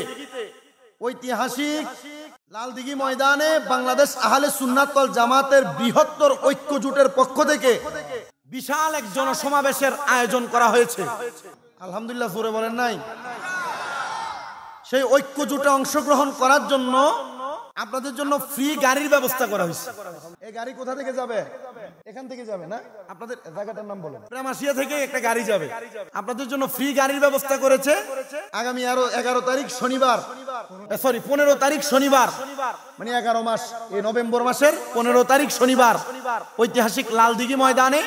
ঐতিহাসিক লালদিঘি ময়দানে বাংলাদেশ আহলে সুন্নাত ওয়াল জামাতের বৃহত্তর ঐক্য জোটের পক্ষ থেকে বিশাল এক জনসমাবেশের আয়োজন করা হয়েছে। আলহামদুলিল্লাহ জোরে বলেন নাই? সেই ঐক্য জোটে অংশগ্রহণ করার জন্য আপনাদের জন্য ফ্রি গাড়ির ব্যবস্থা করা হয়েছে। এই গাড়ি কোথা থেকে যাবে? এখান থেকে যাবে না? আপনাদের জায়গাটার নাম বলেন। প্রেমাশিয়া থেকে একটা গাড়ি যাবে। আপনাদের জন্য ফ্রি গাড়ির ব্যবস্থা করেছে। আগামী আরো 11 তারিখ শনিবার, সরি 15 তারিখ শনিবার, মানে 11 মাস, এই নভেম্বর মাসের 15 তারিখ শনিবার ঐতিহাসিক লালদিঘি ময়দানে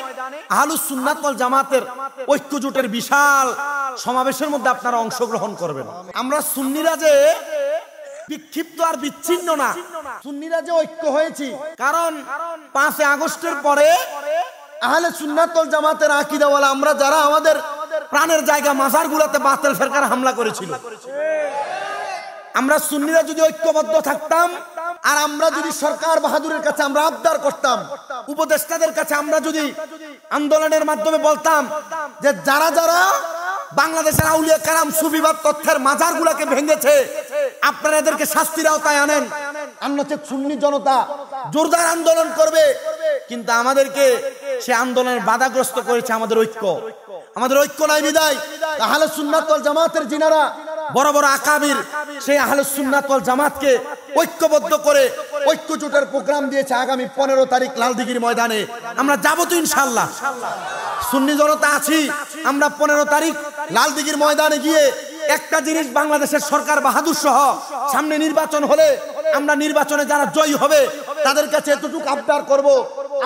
আহলুস সুন্নাত ওয়াল জামাতের ঐক্য জোটের বিশাল সমাবেশের মধ্যে আপনারা অংশগ্রহণ করবেন। আমরা সুন্নিরা যে বিক্ষিপ্ত আর বিচ্ছিন্ন না, সুন্নিরা যে ঐক্য হয়েছি, কারণ 5 আগস্টের পরে আহলে সুন্নাত ওয়াল জামাতের আকীদাওয়ালা আমরা যারা আমাদের প্রাণের জায়গা মাজারগুলোতে বাতিল ফেরকার হামলা করেছিল, আমরা সুন্নিরা যদি ঐক্যবদ্ধ থাকতাম আর আমরা যদি সরকার বাহাদুরের কাছে আমরা আবদার করতাম, উপদেষ্টাদের কাছে আমরা যদি আন্দোলনের মাধ্যমে বলতাম যে যারা যারা বাংলাদেশের আউলিয়া কারাম সুফিবাদ তথ্যের মাজারগুলোকে ভেঙেছে আপনারা এদেরকে শাস্তির আওতায় আনেন, অন্যথায় সুন্নি জনতা জোরদার আন্দোলন করবে। কিন্তু আমাদেরকে সে আন্দোলনের বাধাগ্রস্ত করেছে আমাদের ঐক্য। আমাদের ঐক্য নাই বিদায় আহলে সুন্নাত ওয়াল জামাতের যিনারা বড় বড় আকাবির সেই আহলে সুন্নাত ওয়াল জামাতকে ঐক্যবদ্ধ করে ঐক্য জোটের প্রোগ্রাম দিয়েছে আগামী 15 তারিখ লালদিঘির ময়দানে। আমরা যাবো তো ইনশাআল্লাহ, সুন্নি জনতা আছি। আমরা 15 তারিখ লালদিঘির ময়দানে গিয়ে একটা জিনিস, বাংলাদেশের সরকার বাহাদুর সহ সামনে নির্বাচন হলে আমরা নির্বাচনে যারা জয়ী হবে তাদের কাছে এতটুকু আবদার করব,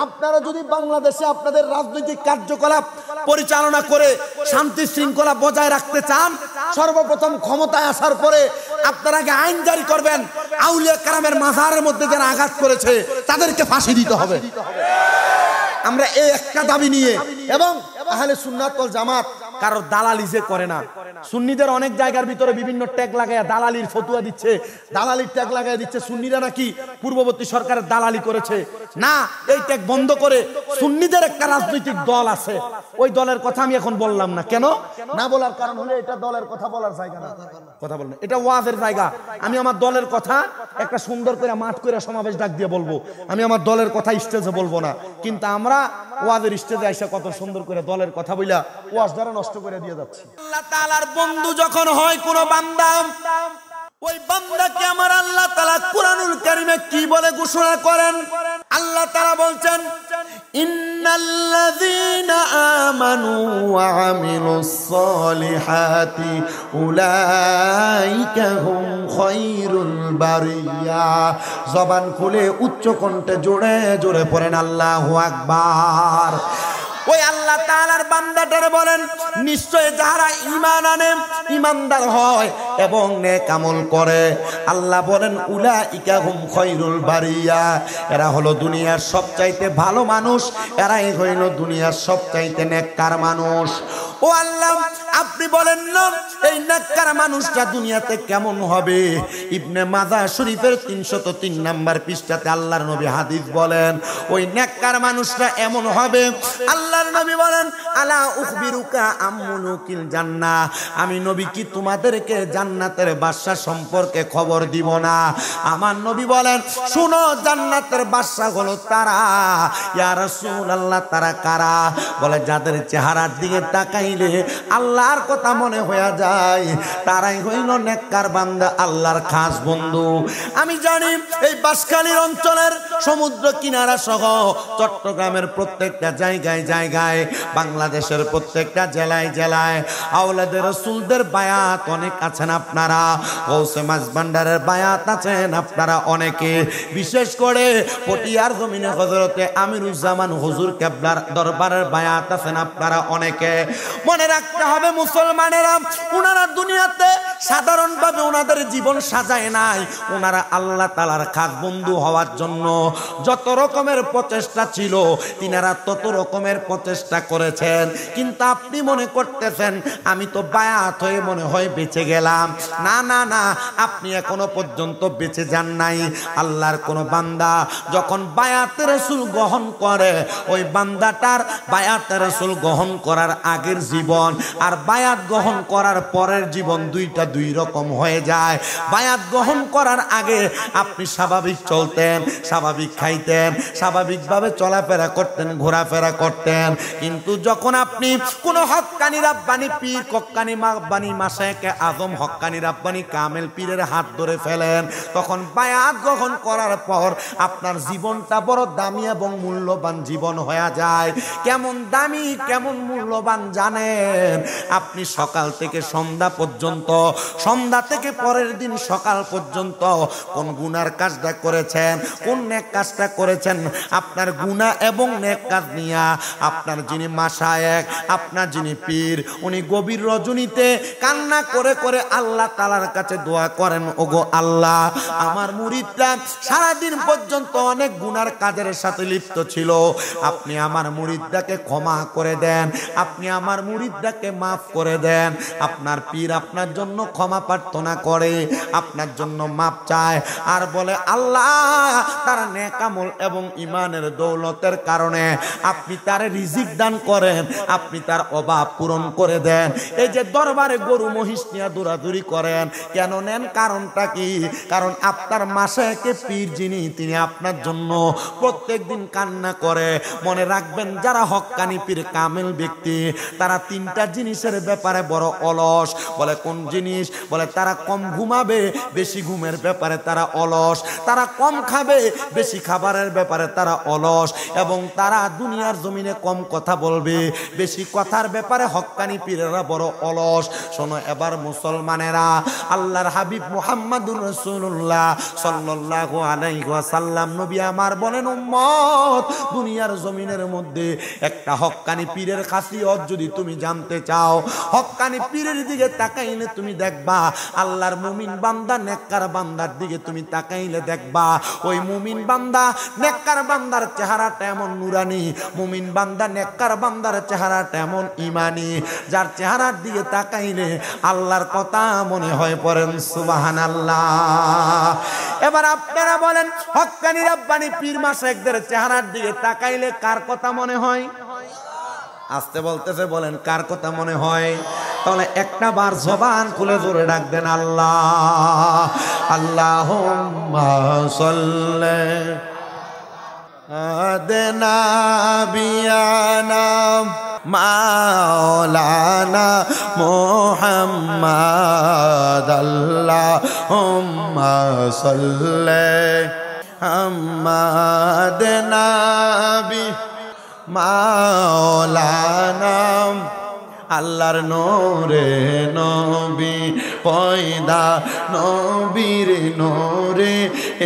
আপনারা যদি বাংলাদেশে আপনাদের রাজনৈতিক কার্যকলাপ পরিচালনা করে শান্তি শৃঙ্খলা বজায় রাখতে চান, সর্বপ্রথম ক্ষমতায় আসার পরে আপনারা আগে আইন জারি করবেন, আউলিয়া কারামের মাজারের মধ্যে যারা আঘাত করেছে তাদেরকে ফাঁসি দিতে হবে। আমরা এই একটা দাবি নিয়ে, এবং আহলে সুন্নাত ওয়াল জামাত কারোর দালালি যে করে না। সুন্নিদের অনেক জায়গার ভিতরে বিভিন্ন ট্যাগ লাগায়া দালালির ফতুয়া দিচ্ছে, দালালির ট্যাগ লাগায় দিচ্ছে, সুন্নিরা নাকি পূর্ববর্তী সরকারের দালালি করেছে। না, এই ট্যাগ বন্ধ করে সুন্নিদের একটা রাজনৈতিক দল আছে, ওই দলের কথা আমি এখন বললাম না। কেন না বলার কারণ হলো এটা দলের কথা বলার জায়গা না, কথা বলবেন, এটা ওয়াজের জায়গা। আমি আমার দলের কথা একটা সুন্দর করে মাঠ করে সমাবেশ ডাক দিয়ে বলবো, আমি আমার দলের কথা স্টেজে বলবো না। কিন্তু আমরা ওয়াজের স্টেজে এসে কত সুন্দর করে দলের কথা বইলা ওয়াজ দ্বারা নষ্ট করে দিয়ে যাচ্ছি। আল্লাহ তাআলার বন্ধু যখন হয় কোন বান্দা, ওই বান্দাকে আমার আল্লাহ তাআলা কুরআনুল কারীমে কি বলে ঘোষণা করেন? আল্লাহ তাআলা বলছেন, ইন্নাল্লাযীনা আমানু ওয়া আমিলুস সালিহাতি উলাইকা হুম খায়রুল বারিয়া। জবান খুলে উচ্চ কণ্ঠে জোরে জোরে পড়েন আল্লাহু আকবার। ওই আল্লাহ তাআলার বান্দাটারে বলেন, নিশ্চয় যারা ঈমান আনে, ঈমানদার হয় এবং নেক আমল করে, আল্লাহ বলেন উলাইকা হুম খায়রুল বারিয়া, এরা হলো দুনিয়ার সবচাইতে ভালো মানুষ, এরাই হইল দুনিয়ার সবচাইতে নেককার মানুষ। ও আল্লাহ, আপনি বলেন না এই নেককার মানুষটা দুনিয়াতে কেমন হবে? ইবনে মাজাহ শরীফের 303 নাম্বার পৃষ্ঠাতে আল্লাহর নবী হাদিস বলেন ওই নেককার মানুষটা এমন হবে। আল্লাহর নবী বলেন আলা উখবিরুকা আম্মুলুকিল জান্নাহ, আমি নবী কি তোমাদেরকে জান্নাতের বাদশা সম্পর্কে খবর দিব না? আমার নবী বলেন শুনো, জান্নাতের বাদশা হলো তারা। ইয়া রাসূলুল্লাহ, তারা কারা? বলে যাদের চেহারার দিকে তাকাইলে আল্লাহর কথা মনে হয়ে যায়, তারাই হইল নেককার বান্দা, আল্লাহর খাস বন্ধু। আমি জানি এই বাঁশখালীর অঞ্চলের সমুদ্র কিনারা সহ চট্টগ্রামের প্রত্যেকটা জায়গায় জায়গায়, বাংলাদেশের প্রত্যেকটা জেলায় জেলায় আওলাদে রাসূলদের বায়াত অনেক আছেন আপনারা, গৌসে মাঝভান্ডারের বায়াত আছেন আপনারা অনেকে। বিশেষ করে পটিয়ার জমিনে হযরতে আমিরুজ্জামান হুজুর কেবলার দরবারের বায়াত আছেন আপনারা অনেকে। মনে রাখতে হবে মুসলমানেরা, ওনারা দুনিয়াতে সাধারণভাবে ওনাদের জীবন সাজায় নাই, ওনারা আল্লাহ তাআলার খাস বন্ধু হওয়ার জন্য যত রকমের প্রচেষ্টা ছিল তিনারা তত রকমের প্রচেষ্টা করেছেন। কিন্তু আপনি মনে করতেছেন আমি তো বায়াত হয়ে মনে হয় বেঁচে গেলাম। না না না, আপনি এখনো পর্যন্ত বেঁচে যান নাই। আল্লাহর কোন বান্দা যখন বায়াতের রাসূল গ্রহণ করে, ওই বান্দাটার বায়াতের রাসূল গ্রহণ করার আগের জীবন আর বায়াত গ্রহণ করার পরের জীবন দুইটা দুই রকম হয়ে যায়। বায়াত গ্রহণ করার আগে আপনি স্বাভাবিক চলতেন, স্বাভাবিক খাইতেন, স্বাভাবিকভাবে চলাফেরা করতেন, ঘোরাফেরা করতেন। কিন্তু যখন আপনি কোন হক্কানি রাব্বানি পীর, কক্কানি মাব্বানি মাশায়েখে আজম, হক্কানি রাব্বানি কামেল পীরের হাত ধরে ফেলেন, তখন বায়াত গ্রহণ করার পর আপনার জীবনটা বড় দামি এবং মূল্যবান জীবন হয়ে যায়। কেমন দামি কেমন মূল্যবান জানেন? আপনি সকাল থেকে সন্ধ্যা পর্যন্ত, সন্ধ্যা থেকে পরের দিন সকাল পর্যন্ত কোন গুনার কাজটা করেছেন, কোন নেক কাজটা করেছেন, আপনার গুনাহ এবং নেক কাজ নিয়া আপনার যিনি মাশায়েখ, আপনার যিনি পীর, উনি গভীর রজনীতে কান্না করে করে আল্লাহ তাআলার কাছে দোয়া করেন, ওগো আল্লাহ, আমার মুরিদরা সারাদিন পর্যন্ত অনেক গুনার কাজের সাথে লিপ্ত ছিল, আপনি আমার মুরিদটাকে ক্ষমা করে দেন, আপনি আমার মুরিদটাকে মাফ করে দেন। আপনার পীর আপনার জন্য ক্ষমা প্রার্থনা করে, আপনার জন্য মাপ চায়, আর বলে আল্লাহ তার নেক আমল এবং ঈমানের দৌলতের কারণে আপনি তার রিজিক দান করেন, আপনি তার অভাব পূরণ করে দেন। এই যে দরবারে গরু মহিষ নিয়ে দৌড়াদৌড়ি করেন, কেন নেন? কারণটা কি? কারণ আপনার মাশায়েখে পীর যিনি, তিনি আপনার জন্য প্রত্যেক দিন কান্না করে। মনে রাখবেন, যারা হক্কানি পীর কামেল ব্যক্তি, তারা তিনটা জিনিসের ব্যাপারে বড় অলস। বলে কোন জিনিস? বলে তারা কম ঘুমাবে, বেশি ঘুমের ব্যাপারে তারা অলস, তারা কম খাবে, বেশি খাবারের ব্যাপারে তারা অলস, এবং তারা দুনিয়ার জমিনে কম কথা বলবে, বেশি কথার ব্যাপারে হক্কানি পীরেরা বড় অলস। শোনো এবার মুসলমানেরা, আল্লাহর হাবিব মুহাম্মাদুর রাসূলুল্লাহ সাল্লাল্লাহু আলাইহি ওয়াসাল্লাম নবী আমার বলেন, উম্মত, দুনিয়ার জমিনের মধ্যে একটা হক্কানি পীরের খাসিয়ত যদি তুমি জানতে চাও, হক্কানি পীরের দিকে তাকাইলে তুমি দেখবা, আল্লাহর মুমিন বান্দা নেককার বান্দার দিকে তুমি তাকাইলে দেখবা, ওই মুমিন বান্দা নেককার বান্দার চেহারাটা এমন নুরানি, মুমিন বান্দা নেককার বান্দার চেহারাটা এমন ঈমানি, যার চেহারার দিকে তাকাইলে আল্লাহর কথা মনে হয়। পড়েন সুবহানাল্লাহ। এবার আপনারা বলেন, হক্কানি রাব্বানি পীর মাশায়েখদের চেহারার দিকে তাকাইলে কার কথা মনে হয়? আসতে বলতেছে, বলেন কার কথা মনে হয়? তাহলে একটা বার জবান খুলে জোরে ডাক দেন, আল্লাহ, আল্লাহুম্মা সাল্লি আদনা বিয়ানা মাওলানা মুহাম্মাদ, আল্লাহুম্মা সাল্লি আম্মাদ নাবি মাওলানা, আল্লাহর নূরে নবী পয়দা, নবীর নূরে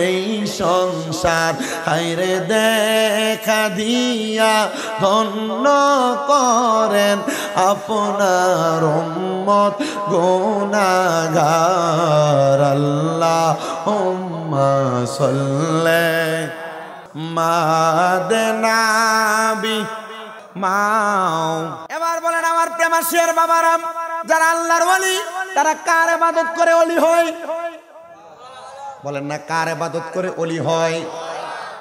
এই সংসার, হায়রে দেখা দিয়া ধন্য করেন আপনার উম্মত গুনাহগার, আল্লাহুম্মা সাল্লি মাদনাবি মাও। এবার বলেন আমার প্রেমাশিয়ার বাবারা, যারা আল্লাহর ওলি তারা কার ইবাদত করে ওলি হয়? বলেন না, কার ইবাদত করে ওলি হয়?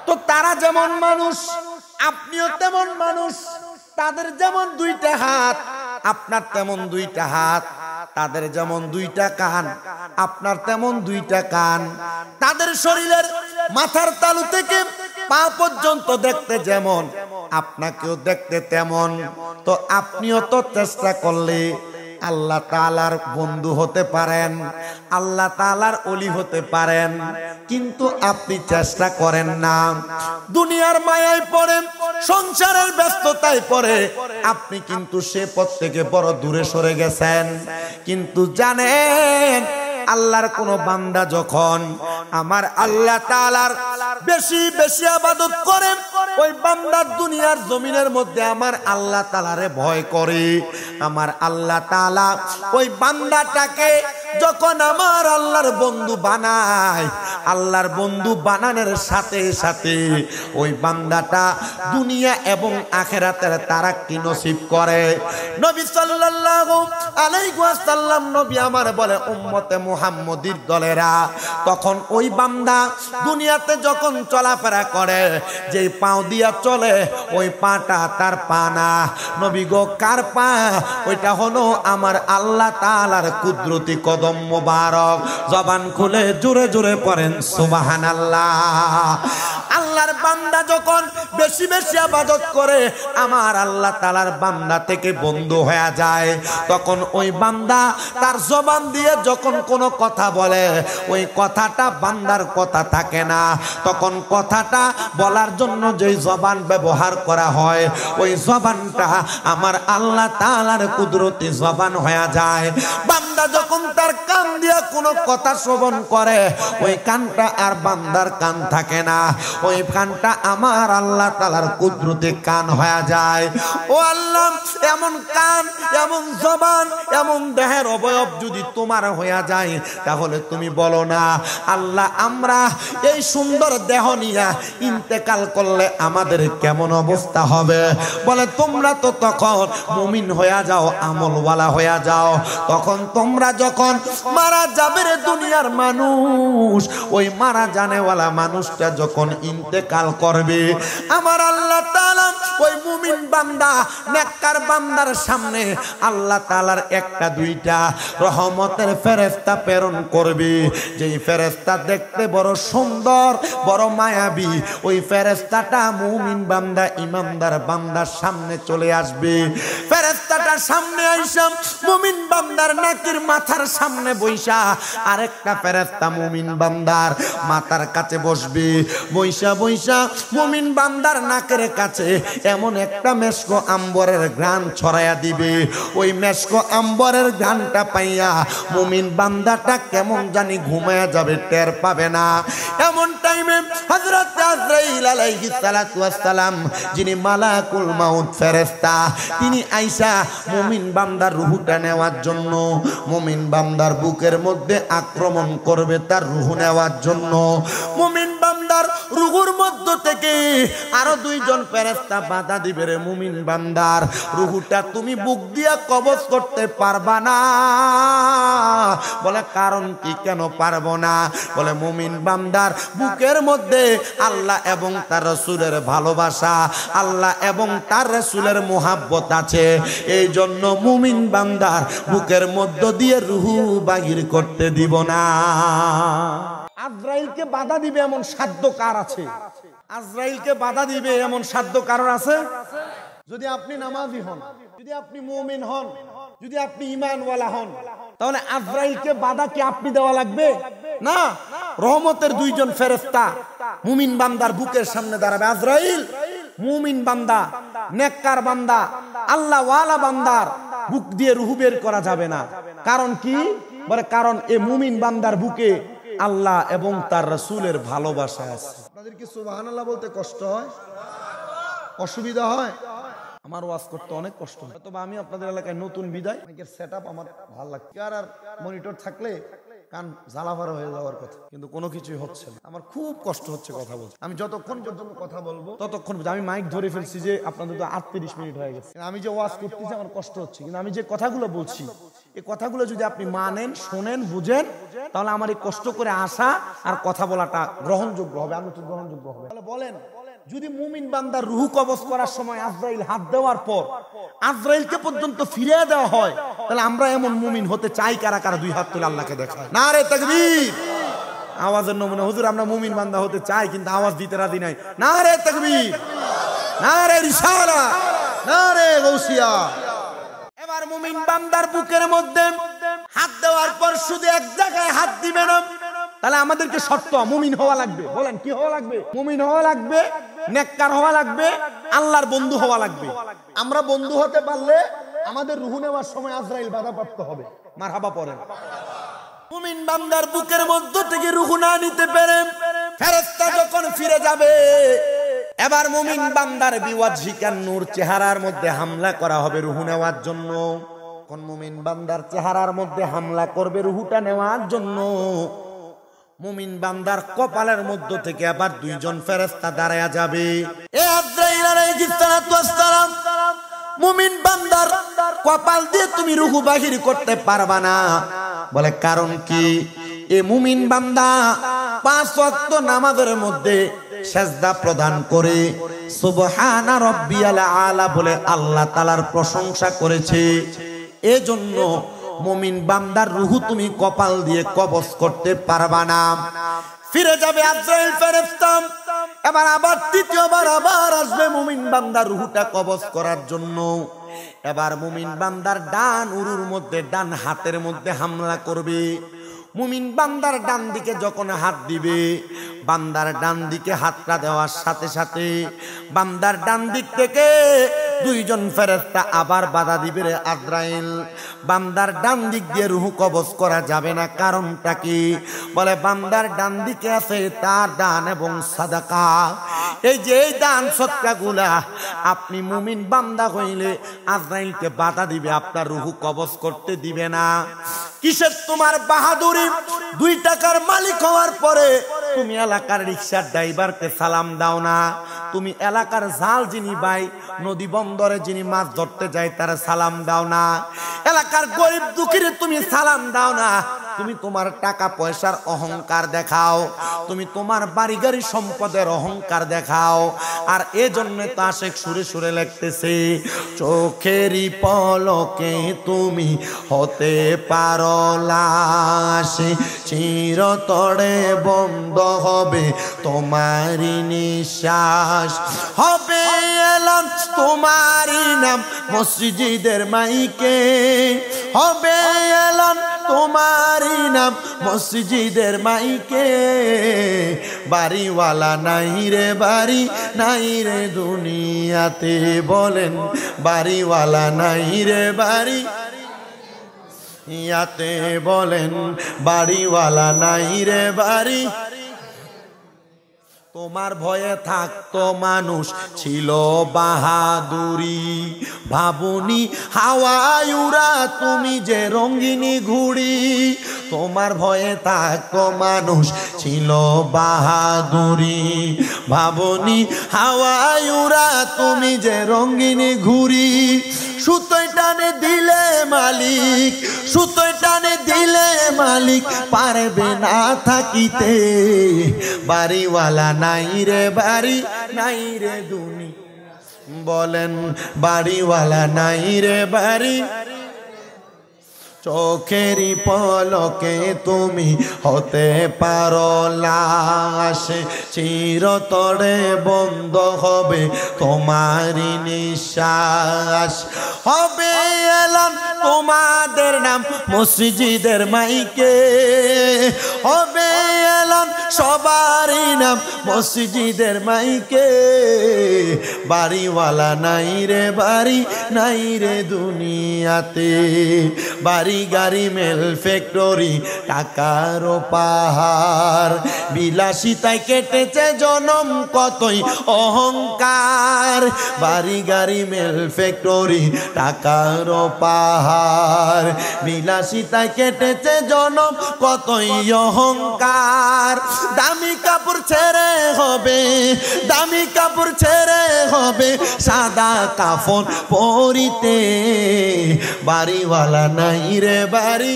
তো তারা যেমন মানুষ, আপনিও তেমন মানুষ। তাদের যেমন দুইটা হাত, আপনার তেমন দুইটা হাত। তাদের যেমন দুইটা কান, আপনার তেমন দুইটা কান। তাদের শরীরের মাথার তালু থেকে পা পর্যন্ত দেখতে যেমন, আপনাকেও দেখতে তেমন। তো আপনিও তো চেষ্টা করলে আল্লাহ তাআলার বন্ধু হতে পারেন, আল্লাহ তাআলার ওলি হতে পারেন, কিন্তু আপনি চেষ্টা করেন না। দুনিয়ার মায়ায় পড়ে, সংসারের ব্যস্ততায় পড়ে আপনি কিন্তু সে পথ থেকে বড় দূরে সরে গেছেন। কিন্তু জানেন, আল্লাহর কোন বান্দা যখন আমার আল্লাহ তাআলার বেশি বেশি ইবাদত করে, ওই বান্দা দুনিয়ার জমিনের মধ্যে আমার আল্লাহ তাআলারে ভয় করে। আমার আল্লাহ তাআলা ওই বান্দাটাকে যখন আমার আল্লাহর বন্ধু বানায়, আল্লাহর বন্ধু বানানোর সাথে সাথে ওই বান্দাটা দুনিয়া এবং আখিরাতের তারাক্কি নসিব করে। নবী সাল্লাল্লাহু আলাইহি ওয়াসাল্লাম নবী আমার বলে, উম্মতে মুহাম্মদীর দলেরা, তখন ওই বান্দা দুনিয়াতে যখন চলাফেরা করে, যেই পাও দিয়া চলে ওই পাটা তার পা না। নবী গো, কার পা? ওইটা হলো আমার আল্লাহ তাআলার কুদরতি কদম মোবারক। জবান খুলে জোরে জোরে পড়েন সুবহানাল্লাহ। আল্লাহর বান্দা যখন বেশি বেশি ইবাদত করে, আমার আল্লাহ তাআলার বান্দা থেকে বন্ধু হয়ে যায়। তখন ওই বান্দা তার জবান দিয়ে যখন কোনো কথা বলে, ওই কথাটা বান্দার কথা থাকে না। তখন কথাটা বলার জন্য যে জবান ব্যবহার করা হয়, ওই জবানটা আমার আল্লাহ তাআলার কুদরতি জবান হয়ে যায়। বান্দা যখন তার কান দিয়ে কোনো কথা শ্রবণ করে, ওই কানটা আর বান্দার কান থাকে না, ওই কানটা আমার আল্লাহ তাআলার কুদরতি কান হয়ে যায়। ও আল্লাহ, এমন কান, এমন জবান, এমন দেহের অবয়ব যদি তোমার হয়ে যায়, তাহলে তুমি বলো না আল্লাহ, আমরা এই সুন্দর দেহ নিয়ে ইন্তেকাল করলে আমাদের কেমন অবস্থা হবে? বলে, তোমরা তো তখন মুমিন হয়ে যাও, আমলওয়ালা হয়ে যাও। তখন তোমরা যখন মারা যাবে রে দুনিয়ার মানুষ, ওই মারা জানেওয়ালা মানুষটা যখন ইন্তেকাল করবে, আমার আল্লাহ তাআলা ওই মুমিন বান্দা, নেককার বান্দার সামনে আল্লাহ তাআলার একটা দুইটা রহমতের ফেরেশতা প্রেরণ করবে। যেই ফেরেশতা দেখতে বড় সুন্দর, বড় মায়াবী, ওই ফেরেশতাটা মুমিন বান্দা, ইমানদার বান্দার সামনে চলে আসবে। ফেরেশতাটা সামনে আইসা মুমিন বান্দার নাকের মাথার সামনে বইসা আরেকটা ফেরেশতা মুমিন বান্দার মাথার কাছে বসবে। বইসা বইসা মুমিন বান্দার নাকের কাছে এমন একটা মেশক আম্বরের ঘ্রাণ ছড়াইয়া দিবে। ওই মেশক আম্বরের ঘ্রাণটা পাইয়া মুমিন বান্দাটা কেমন জানি ঘুমায়া যাবে, টের পাবে না। এমন টাইমে হযরত আজরাইল আলাইহিস সালাতু ওয়াস সালাম, যিনি মালাকুল মাউত ফেরেশতা, তিনি আইসা মুমিন বান্দার রূহটা নেওয়ার জন্য, মুমিন বান্দার বুকের মধ্যে আক্রমণ করবে তার রূহ নেওয়ার জন্য। মুমিন বান্দার রূহের মধ্য থেকে আরো দুইজন ফেরেশতা বাধা দিবে, রে মুমিন বান্দার রূহটা তুমি বুক দিয়া কবজ করতে পারবা না। বলে, কারণ কি, কেন পারবো না? বলে, মুমিন বান্দার বুকের মধ্যে আল্লাহ এবং তার রাসূলের ভালোবাসা, আল্লাহ এবং তার রাসূলের মোহাব্বত আছে। এই জন্য মুমিন বান্দার বুকের মধ্য দিয়ে রূহ বাহির করতে দিব না। আজরাইলকে বাধা দিবে এমন সাধ্য কার আছে? আজরাইলকে বাধা দিবে এমন সাধ্য কারোর আছে? যদি আপনি নামাজি হন, যদি আপনি মুমিন হন, যদি আপনি ঈমানওয়ালা হন, তাহলে আজরাইলকে বাধা কি আপনি দেওয়া লাগবে? না। রহমতের দুইজন ফেরেশতা মুমিন বান্দার বুকের সামনে দাঁড়াবে। আজরাইল মুমিন বান্দা, নেককার বান্দা, আল্লাহ ওয়ালা বান্দার বুক দিয়ে রূহ বের করা যাবে না। কারণ কি? বলে, কারণ এই মুমিন বান্দার বুকে আল্লাহ এবং তার রাসূলের ভালোবাসা আছে। আপনাদের কি সুবহানাল্লাহ বলতে কষ্ট হয়, অসুবিধা হয়? আমার ওয়াজ করতে অনেক কষ্ট হয়। তবে আমি আপনাদের এলাকায় নতুন বিদায়, মাইকের সেটআপ আমার ভালো লাগে। আর মনিটর থাকলে কান জ্বালাভারা হয়ে যাওয়ার কথা, কিন্তু কোনো কিছুই হচ্ছে না। আমার খুব কষ্ট হচ্ছে কথা বলতে। আমি যতক্ষণ পর্যন্ত কথা বলবো ততক্ষণ, আমি মাইক ধরে ফেলছি যে আপনাদের তো 38 মিনিট হয়ে গেছে, আমি যে ওয়াজ করতেছি আমার কষ্ট হচ্ছে, কিন্তু আমি যে কথাগুলো বলছি এই কথাগুলো যদি আপনি মানেন, শোনেন, বুঝেন, তাহলে আমার এই কষ্ট করে আসা আর কথা বলাটা গ্রহণযোগ্য হবে, আলোচনা গ্রহণযোগ্য হবে। তাহলে বলেন, যদি মুমিন বান্দার রূহ কবজ করার সময় আজরাইল হাত দেওয়ার পর আজরাইলকে পর্যন্ত ফিরিয়ে দেওয়া হয়, তাহলে আমরা এমন মুমিন হতে চাই কারা কারা? দুই হাত তুলে আল্লাহকে দেখায়। নারে তাকবীর। আওয়াজের নমুনা, হুজুর আমরা মুমিন বান্দা হতে চাই কিন্তু আওয়াজ দিতে রাজি নাই। নারে তাকবীর, নারে রিসালাত, নারে গাউসিয়া। এবার মুমিন বান্দার বুকের মধ্যে হাত দেওয়ার পর শুধু এক জায়গায় হাত দিবে না, তাহলে আমাদেরকে শর্ত মুমিন হওয়া লাগবে। বলেন কি হওয়া লাগবে? মুমিন হওয়া লাগবে, নেককার হওয়া লাগবে, আল্লাহর বন্ধু হওয়া লাগবে। আমরা বন্ধু হতে পারলে আমাদের রূহ নেওয়ার সময় আজরাইল বাধাপ্রাপ্ত হবে। মারহাবা পড়েন। মুমিন বান্দার বুকের মধ্য থেকে রূহ না নিতে পারে, ফেরেশতা যখন ফিরে যাবে, এবার মুমিন বান্দার বিওয়াজহিকান নূর চেহারার মধ্যে হামলা করা হবে রূহ নেওয়ার জন্য। কোন মুমিন বান্দার চেহারার মধ্যে হামলা করবে রূহটা নেওয়ার জন্য, মুমিন বান্দার কপালের মধ্য থেকে আবার দুইজন ফেরেশতা দাঁড়ায়া যাবে। এ আজরাইল আলাইহিস সালাতু ওয়াস সালাম, মুমিন বান্দার কপাল দিয়ে তুমি রূহ বাহির করতে পারবা না। বলে কারণ কি? এ মুমিন বান্দা 5 ওয়াক্ত নামাজের মধ্যে সিজদা প্রদান করে সুবহানা রাব্বিয়াল আলা বলে আল্লাহ তাআলার প্রশংসা করেছে। এজন্য মুমিন বান্দার রূহ তুমি কপাল দিয়ে কবজ করতে পারবা না। ফিরে যাবে আজরাইল ফেরেশতা, এবার আবার তৃতীয়বার আবার আসবে মুমিন বান্দার রূহটা কবজ করার জন্য। এবার মুমিন বান্দার ডান উরুর মধ্যে, ডান হাতের মধ্যে হামলা করবে। মুমিন বান্দার ডান দিকে যখন হাত দিবে, বান্দার ডান দিকে হাতটা দেওয়ার সাথে সাথে বান্দার ডান দিক থেকে দুইজন ফেরেশতা আবার বাধা দিবে। রে আজরাইল, বান্দার ডান দিক দিয়ে রূহ কবজ করা যাবে না। কারণটা কি? বলে বান্দার ডান দিকে আছে তার দান এবং সাদাকা। এই যে এই দান সদকাগুলা আপনি মুমিন বান্দা হইলে আজরাইলকে বাধা দিবে, আপনার রূহ কবজ করতে দিবে না। কিসের তোমার বাহাদুরি? 2 টাকার মালিক হওয়ার পরে তুমি এলাকার রিকশার ড্রাইভারকে সালাম দাও না, তুমি এলাকার জাল যিনি ভাই নদী বন্দরে যিনি মাছ ধরতে যায় তারা সালাম দাও না, এলাকার গরিব দুঃখীর তুমি সালাম দাও না। তুমি তোমার টাকা পয়সার অহংকার দেখাও, তুমি তোমার বাড়ি গাড়ি সম্পদের অহংকার দেখাও। আর এজন্য তো আশেক সুরে সুরে লিখতেছে, চোখেরই পলকে তুমি হতে পারো লাশ, চিরতরে বন্ধ হবে তোমারই নিঃশ্বাস, হবে এলান তোমারই নাম মসজিদের মাইকে, হবে এলান তোমারই নাম মসজিদের মাইকে। বাড়িওয়ালা নাই রে বাড়ি, নাই রে দুনিয়াতে। বলেন বাড়িওয়ালা নাই রে বাড়ি ইয়াতে। বলেন বাড়িওয়ালা নাই রে বাড়ি। তোমার ভয়ে থাকতো মানুষ ছিল বাহাদুরি, ভাবুনি হাওয়ায় উড়া তুমি যে রঙিনী ঘুড়ি। তোমার ভয়ে থাকতো মানুষ ছিল বাহাদুরি, ভাবুনি হাওয়ায় উড়া তুমি যে রঙিনী ঘুড়ি। সুতোয় টানে দিলে মালিক, সুতোয় টানে দিলে মালিক পারবে না থাকিতে। বাড়িওয়ালা নাই রে বাড়ি, নাই রে দুনি। বলেন বাড়িওয়ালা নাই রে বাড়ি। চোখেরই পলকে তুমি হতে পারো লাশ, চিরতরে বন্ধ হবে তোমারই নিঃশ্বাস। হবে এলান তোমাদের নাম মসজিদের মাইকে, হবে এলান সবারই নাম মসজিদের মাইকে, বাড়িওয়ালা নাই রে বাড়ি নাই রে দুনিয়াতে, বাড়ি গাড়ি মেল ফ্যাক্টরি টাকার পাহাড়, বিলাসিতায় কেটেছে জনম কতই অহংকার, বাড়ি গাড়ি মেল ফ্যাক্টরি টাকার পাহাড়, বিলাসিতায় কেটেছে জনম কতই অহংকার। দামি কাপড় ছেড়ে হবে, দামি কাপড় ছেড়ে হবে সাদা কাফন পরিতে, বাড়িওয়ালা নাই রে বাড়ি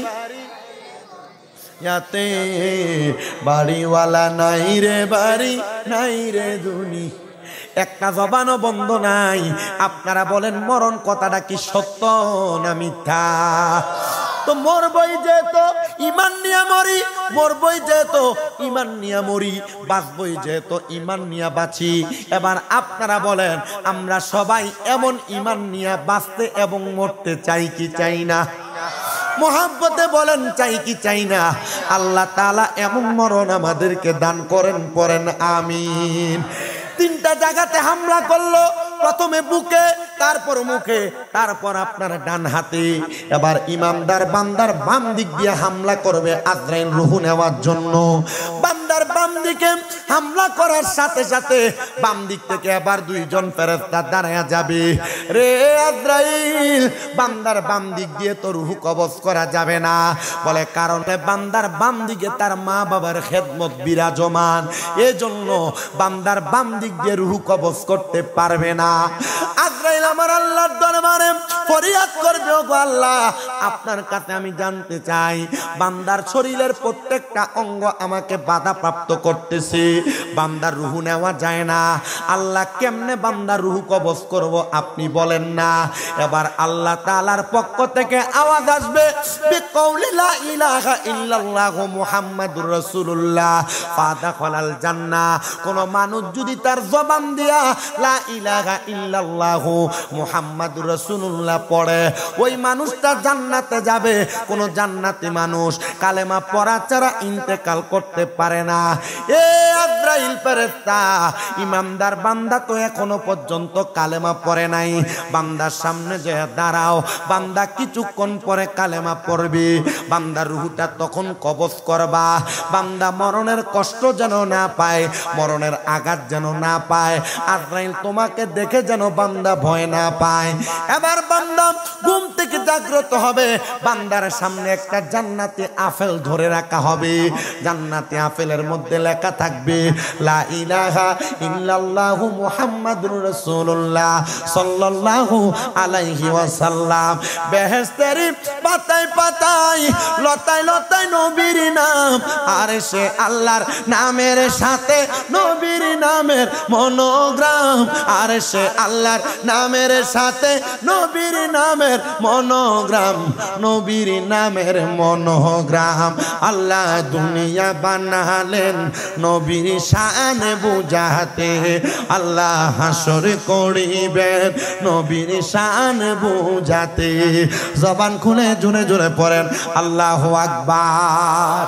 ইয়াতে, বাড়িওয়ালা নাই রে বাড়ি নাই রে দুনি। একটা জবানও বন্ধ নাই। আপনারা বলেন মরণ কথাটা কি সত্য না মিথ্যা? তো মরবই যেহেতু ইমান নিয়া মরি, মরবই যেহেতু ইমান নিয়া মরি, বাঁচবই যেহেতু ইমান নিয়া বাঁচি। এবার আপনারা বলেন আমরা সবাই এমন ইমান নিয়া বাঁচতে এবং মরতে চাই কি চাই না? মোহাব্বতে বলেন চাই কি চাই না? আল্লাহ তাআলা এমন মরণ আমাদেরকে দান করেন, পড়েন আমিন। তিনটা জায়গাতে হামলা করলো, প্রথমে বুকে, তারপর মুখে, তারপর আপনার ডান হাতে। এবার ইমানদার বান্দার বাম দিক দিয়ে হামলা করবে আজরাইল রূহ নেওয়ার জন্য। বান্দার বাম দিকে হামলা করার সাথে সাথে বাম দিক থেকে আবার দুইজন ফেরেশতা দাঁড়ায়া যাবে। রে আজরাইল, বান্দার বাম দিক দিয়ে তো রূহ কবজ করা যাবে না। বলে কারণ বান্দার বাম দিকে তার মা বাবার খেদমত বিরাজমান, এজন্য বান্দার বাম দিক দিয়ে রূহ কবজ করতে পারবে না। আজরাইল আমার আল্লাহর দরবারে ফরিয়াদ করবে, ওগো আল্লাহ আপনার কাছে আমি জানতে চাই, বান্দার শরীরের প্রত্যেকটা অঙ্গ আমাকে বাধাপ্রাপ্ত করতেছে, বান্দার রূহ নেওয়া যায় না। আল্লাহ কেমনে বান্দার রূহ কবজ করব আপনি বলেন না। এবার আল্লাহ তাআলার পক্ষ থেকে আওয়াজ আসবে, বিকৌলি লা ইলাহা ইল্লাল্লাহু মুহাম্মাদুর রাসূলুল্লাহ ফাদাখালাল জান্নাহ। কোন মানুষ যদি তার জবান দিয়া লা ইলাহা ইল্লাল্লাহু মুহাম্মাদুর রাসূলুল্লাহ পড়ে, ওই মানুষটা জান্নাতে যাবে। কোন জান্নাতি মানুষ কালেমা পড়া ছাড়া ইন্তেকাল করতে পারে না। এ আজরাইল ফেরেশতা, ইমানদার বান্দা তো এখনো পর্যন্ত কালেমা পড়ে নাই, বান্দার সামনে যে দাঁড়াও, বান্দা কিছুক্ষণ পরে কালেমা পড়বে, বান্দার রূহটা তখন কবজ করবা। বান্দা মরণের কষ্ট যেন না পায়, মরণের আঘাত যেন না পায়, আজরাইল তোমাকে দেখে যেন বান্দা ভয় না পায়। এবার বান্দা ঘুম থেকে জাগ্রত হবে, বান্দার সামনে একটা জান্নাতি আপেল ধরে রাখা হবে, জান্নাতি আপেলের মধ্যে লেখা থাকবে লা ইলাহা ইল্লাল্লাহু মুহাম্মাদুর রাসূলুল্লাহ সাল্লাল্লাহু আলাইহি ওয়াসাল্লাম। বেহেশতের পাতায় পাতায় লতায় লতায় নবীর নাম, আর সে আল্লাহর নামের সাথে নবীর নামের মনোগ্রাম, আর সে আল্লাহর নামের সাথে নবীর নামের মনোগ্রাম, নবীর নামের মনোগ্রাম। আল্লাহ দুনিয়া বানালেন নবীর শান বুঝাতে, আল্লাহ হাসর করিবেন নবীর শান বুঝাতে। জবান খুলে জোরে জোরে পড়েন আল্লাহু আকবার।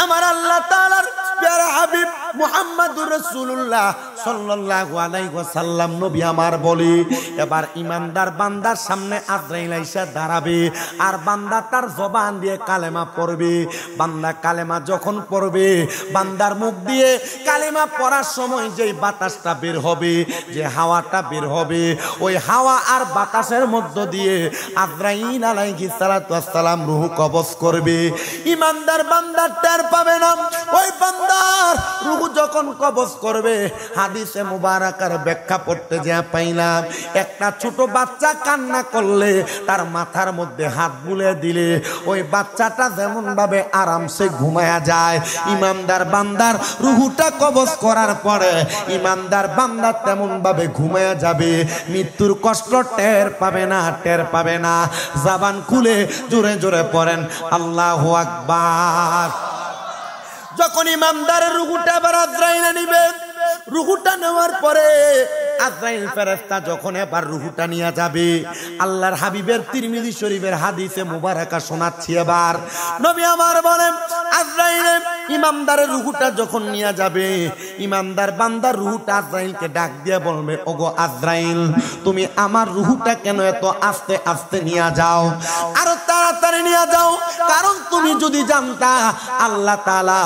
আমার আল্লাহ তাআলার প্যারা হাবিব মুহাম্মাদুর রাসূলুল্লাহ সাল্লাল্লাহু আলাইহি ওয়াসাল্লাম নবী আমার বলি, এবার ইমানদার বান্দার সামনে আজরাইল আইসা দাঁড়াবে, আর বান্দা তার জবান দিয়ে কালেমা পড়বে। বান্দা কালেমা যখন পড়বে, বান্দার মুখ দিয়ে কালেমা পড়ার সময় যেই বাতাসটা বের হবে, যে হাওয়াটা বের হবে, ওই হাওয়া আর বাতাসের মধ্য দিয়ে আজরাইল আলাইহিস সালাতু ওয়াস সালাম রূহ কবজ করবে। ইমানদার বান্দা টের পাবে না। ওই বান্দার রূহ যখন কবজ করবে, হাদিসে মুবারাকার ব্যাখ্যা পড়তে যা পাইলাম, একটা ছোট বাচ্চা কান্না করলে তার মাথার মধ্যে হাত বুলে দিলে ওই বাচ্চাটা যেমন ভাবে আরামসে ঘুমায়া যায়, ইমানদার বান্দার রূহটা কবজ করার পরে ইমানদার বান্দা তেমন ভাবে ঘুমায়া যাবে, মৃত্যুর কষ্ট টের পাবে না, টের পাবে না। জবান খুলে জোরে জোরে পড়েন আল্লাহু আকবার। যখন ইমানদারের রূহটা আবার আজরাইল নিবে, রূহটা নেওয়ার পরে আজরাইল ফেরেশতা যখন এবার রূহটা নিয়ে যাবে, আল্লাহর হাবিবের তিরমিজি শরীফের হাদিসে মুবারাকা শোনাচ্ছি। এবার নবী আমার বলেন, আজরাইল ইমানদারের রূহটা যখন নিয়ে যাবে, ইমানদার বান্দার রূহটা আজরাইলকে ডাক দিয়ে বলবে, ওগো আজরাইল, তুমি আমার রূহটা কেন এত আস্তে আস্তে নিয়ে যাও, আরো তাড়াতাড়ি নিয়ে যাও, কারণ তুমি যদি জানতা আল্লাহ তাআলা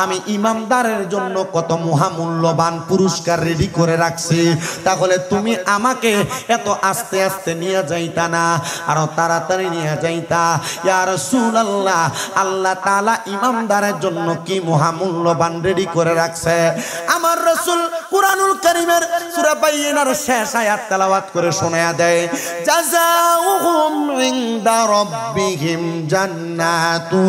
আমি ইমানদারের জন্য কত মহামূল্যবান পুরস্কার রেডি করে রাখছি, তাহলে তুমি আমাকে এত আস্তে আস্তে নিয়ে যাইতা না, আরো তাড়াতাড়ি নিয়ে যাইতা। ইয়া রাসূলুল্লাহ, আল্লাহ তাআলা ইমানদারের জন্য কি মহামূল্যবান রেডি করে রাখছে। আমার রাসূল কুরআনুল কারীমের সূরা বাইয়িনার শেষ আয়াত তেলাওয়াত করে শোনায়া দেয়, জাযাউহুম ইনদা রাব্বিহিম জান্নাতু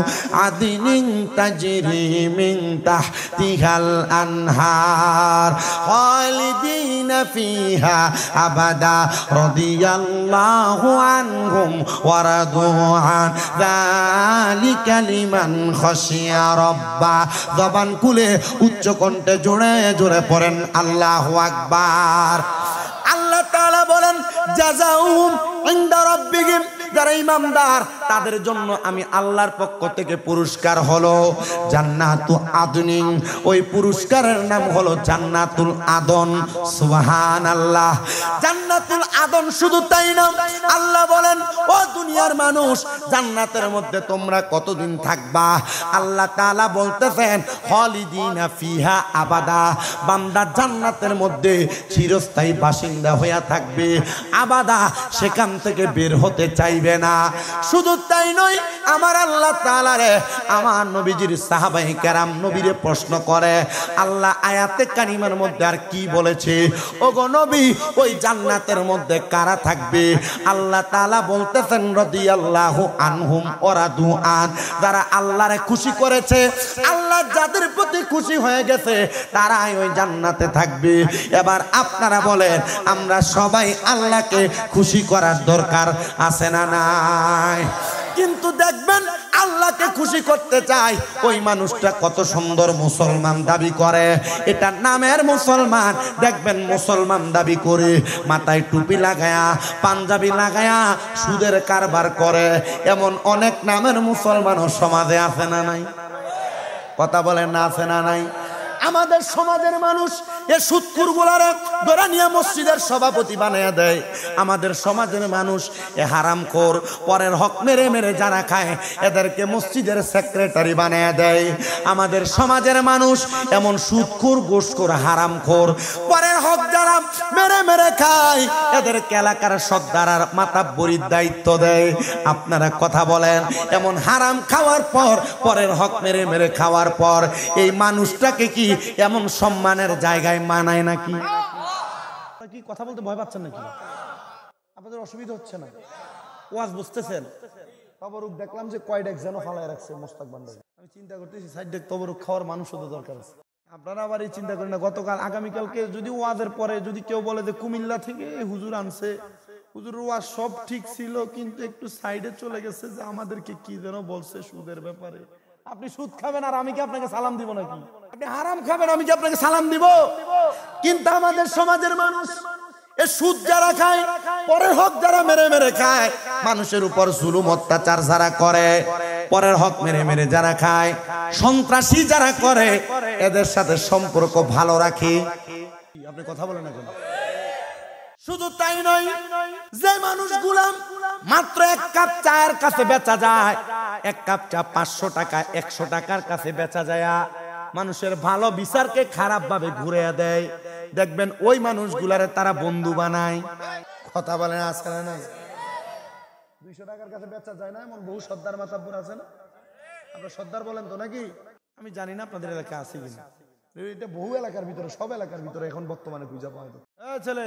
আদিনিন তাজরি মিন তাহতিহাল আনহার খালিদিনা ফিহা আবাদা রাদিয়াল্লাহু আনহুম ওয়া রাদু আন যালিকা লিমান খাশিয়া রাব্বা। জবান খুলে উচ্চ কণ্ঠে জোরে জোরে পড়েন আল্লাহু আকবার। আল্লাহ তাআলা বলেন, জাযাউহুম ইনদা রাব্বিহিম, যারা ইমানদার তাদের জন্য আমি আল্লাহর পক্ষ থেকে পুরস্কার হলো জান্নাতু আদনিন, ওই পুরস্কারের নাম হলো জান্নাতুল আদন। সুবহানাল্লাহ, জান্নাতুল আদন। শুধু তাই না, আল্লাহ বলেন, ও দুনিয়ার মানুষ, জান্নাতের মধ্যে তোমরা কতদিন থাকবা? আল্লাহ তাআলা বলতেছেন, খালিদিনা ফিহা আবাদা, বান্দা জান্নাতের মধ্যে চিরস্থায়ী বাসিন্দা হইয়া থাকবে, আবাদা, সেখান থেকে বের হতে চাইবে না। শুধু তাই নয়, আমার আল্লাহ তাআলা রে আমার নবীজির সাহাবায়ে কেরাম নবীরে প্রশ্ন করে, আল্লাহ আয়াতে কারিমার মধ্যে আর কি বলেছে? ওগো নবী, ওই জান্নাতের মধ্যে কারা থাকবে? আল্লাহ তাআলা বলতেছেন, রাদিয়াল্লাহু আনহুম ওয়া রাদু আন, যারা আল্লাহরে খুশি করেছে, আল্লাহ যাদের প্রতি খুশি হয়ে গেছে, তারাই ওই জান্নাতে থাকবে। এবার আপনারা বলেন, আমরা সবাই আল্লাহকে খুশি করার দরকার আছে না নাই? কিন্তু দেখবেন, আল্লাহকে খুশি করতে চাই, ওই মানুষটা কত সুন্দর মুসলমান দাবি করে, এটা নামের মুসলমান। দেখবেন মুসলমান দাবি করে মাথায় টুপি লাগায়া, পাঞ্জাবি লাগায়া সুদের কারবার করে, এমন অনেক নামের মুসলমানও সমাজে আছে না নাই? কথা বলেন না, আছে না নাই? আমাদের সমাজের মানুষ এ সুদখোর গুলারে ধরে নিয়ে মসজিদের সভাপতি বানিয়ে দেয়। আমাদের সমাজের মানুষ এ হারামখোর, পরের হক মেরে মেরে যারা খায়, এদেরকে মসজিদের সেক্রেটারি বানিয়ে দেয়। আমাদের সমাজের মানুষ এমন সুদখোর, ঘুষখোর, হারামখোর, পরের হক যারা মেরে মেরে খায়, এদেরকে এলাকার সর্দার মাতাব্বরির দায়িত্ব দেয়। আপনারা কথা বলেন, এমন হারাম খাওয়ার পর, পরের হক মেরে মেরে খাওয়ার পর, এই মানুষটাকে কি এমন সম্মানের জায়গায় মানায় নাকি? কি কথা বলতে ভয় পাচ্ছেন নাকি? আপনাদের অসুবিধা হচ্ছে না? ওয়াজ বুঝতেছেন? তবরুক দেখলাম যে কয়ডেক যেন ফালায় রাখছে মোস্তাক বান্ডার। আমি চিন্তা করতেছি সাইড ডেক তবরুক খাওয়ার মানুষও তো দরকার আছে। আপনারা আবার এই চিন্তা করেন না, গতকাল আগামীকালকে যদি ওয়াজের পরে যদি কেউ বলে যে কুমিল্লা থেকে হুজুর আনছে, হুজুরের ওয়াজ সব ঠিক ছিল, কিন্তু একটু সাইডে চলে গেছে, যে আমাদেরকে কি যেন বলছে সুদের ব্যাপারে। আপনি সুদ খাবেন আর আমি কি আপনাকে সালাম দিব নাকি? আপনি হারাম খাবেন, আমি কি আপনাকে সালাম দিব? কিন্তু আমাদের সমাজের মানুষ এ সুদ যারা খায়, পরের হক যারা মেরে মেরে খায়, মানুষের উপর জুলুম অত্যাচার যারা করে, পরের হক মেরে মেরে যারা খায়, সন্ত্রাসী যারা করে, এদের সাথে সম্পর্ক ভালো রাখে। আপনি কথা বলেন না কেন? শুধু তাই নয়, যে মানুষগুলা মাত্র এক কাপ চায়ের কাছে বেচা যায়, এক কাপ চা 500 টাকা 100 টাকার কাছে বেচা যায়, মানুষের ভালো বিচারকে খারাপ ভাবে ঘুরে দেয়, দেখবেন ওই মানুষগুলারে তারা বন্ধু বানায়। কথা বলেন, আছে না নাই? 200 টাকার কাছে বেচা যায় না এমন বহু সর্দার মাতাব্বর আছে না? আপনারা সর্দার বলেন তো নাকি? আমি জানি না আপনাদের এলাকা আছে কিনা। এটা বহু এলাকার ভিতরে, সব এলাকার ভিতরে এখন বর্তমানে খুঁজে পাওয়া যায়। ছেলে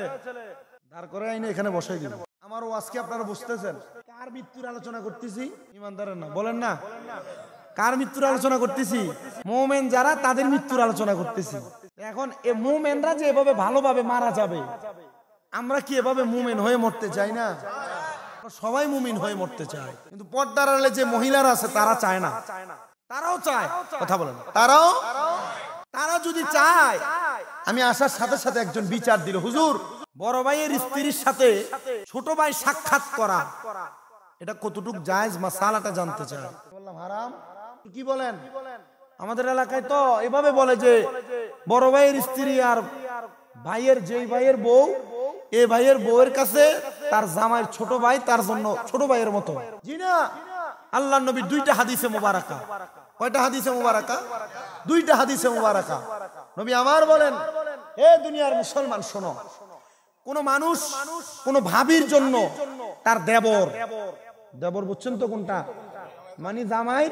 দাঁড় করে আইনে এখানে বসাই দিন। আমার আজকে আপনারা বুঝতেছেন কার মৃত্যুর আলোচনা করতেছি? ইমানদারের না, বলেন না। কার মৃত্যুর আলোচনা করতেছি? মুমিন যারা, তাদের মৃত্যুর আলোচনা করতেছি। এখন এই মুমিনরা যে এভাবে ভালোভাবে মারা যাবে, আমরা কি এভাবে মুমিন হয়ে মরতে চাই না? সবাই মুমিন হয়ে মরতে চায়, কিন্তু পর্দার আড়ালে যে মহিলারা আছে তারা চায় না। তারাও চায়, কথা বলেন, তারা যদি চায়, আমি আসার সাথে সাথে একজন বিচার দিল, হুজুর বড় ভাইয়ের স্ত্রীর সাথে ছোট ভাই সাক্ষাৎ করা এটা কতটুকু জায়েজ মাসালাটা জানতে চাই। বললাম হারাম। কি বলেন? আমাদের এলাকায় তো এভাবে বলে যে বড় ভাইয়ের স্ত্রী আর ভাইয়ের যেই ভাইয়ের বউ, এই ভাইয়ের বউয়ের কাছে তার জামাইয়ের ছোট ভাই তার জন্য ছোট ভাইয়ের মতো। জি না, আল্লাহর নবী দুইটা হাদিসে মুবারাকা। কয়টা হাদিসে মুবারাকা? দুইটা হাদিসে মুবারাকা। নবী আমার বলেন, হে দুনিয়ার মুসলমান শোনো, কোন মানুষ কোন ভাবির জন্য তার দেবর, দেবর বুঝছেন তো কোনটা, মানে জামাই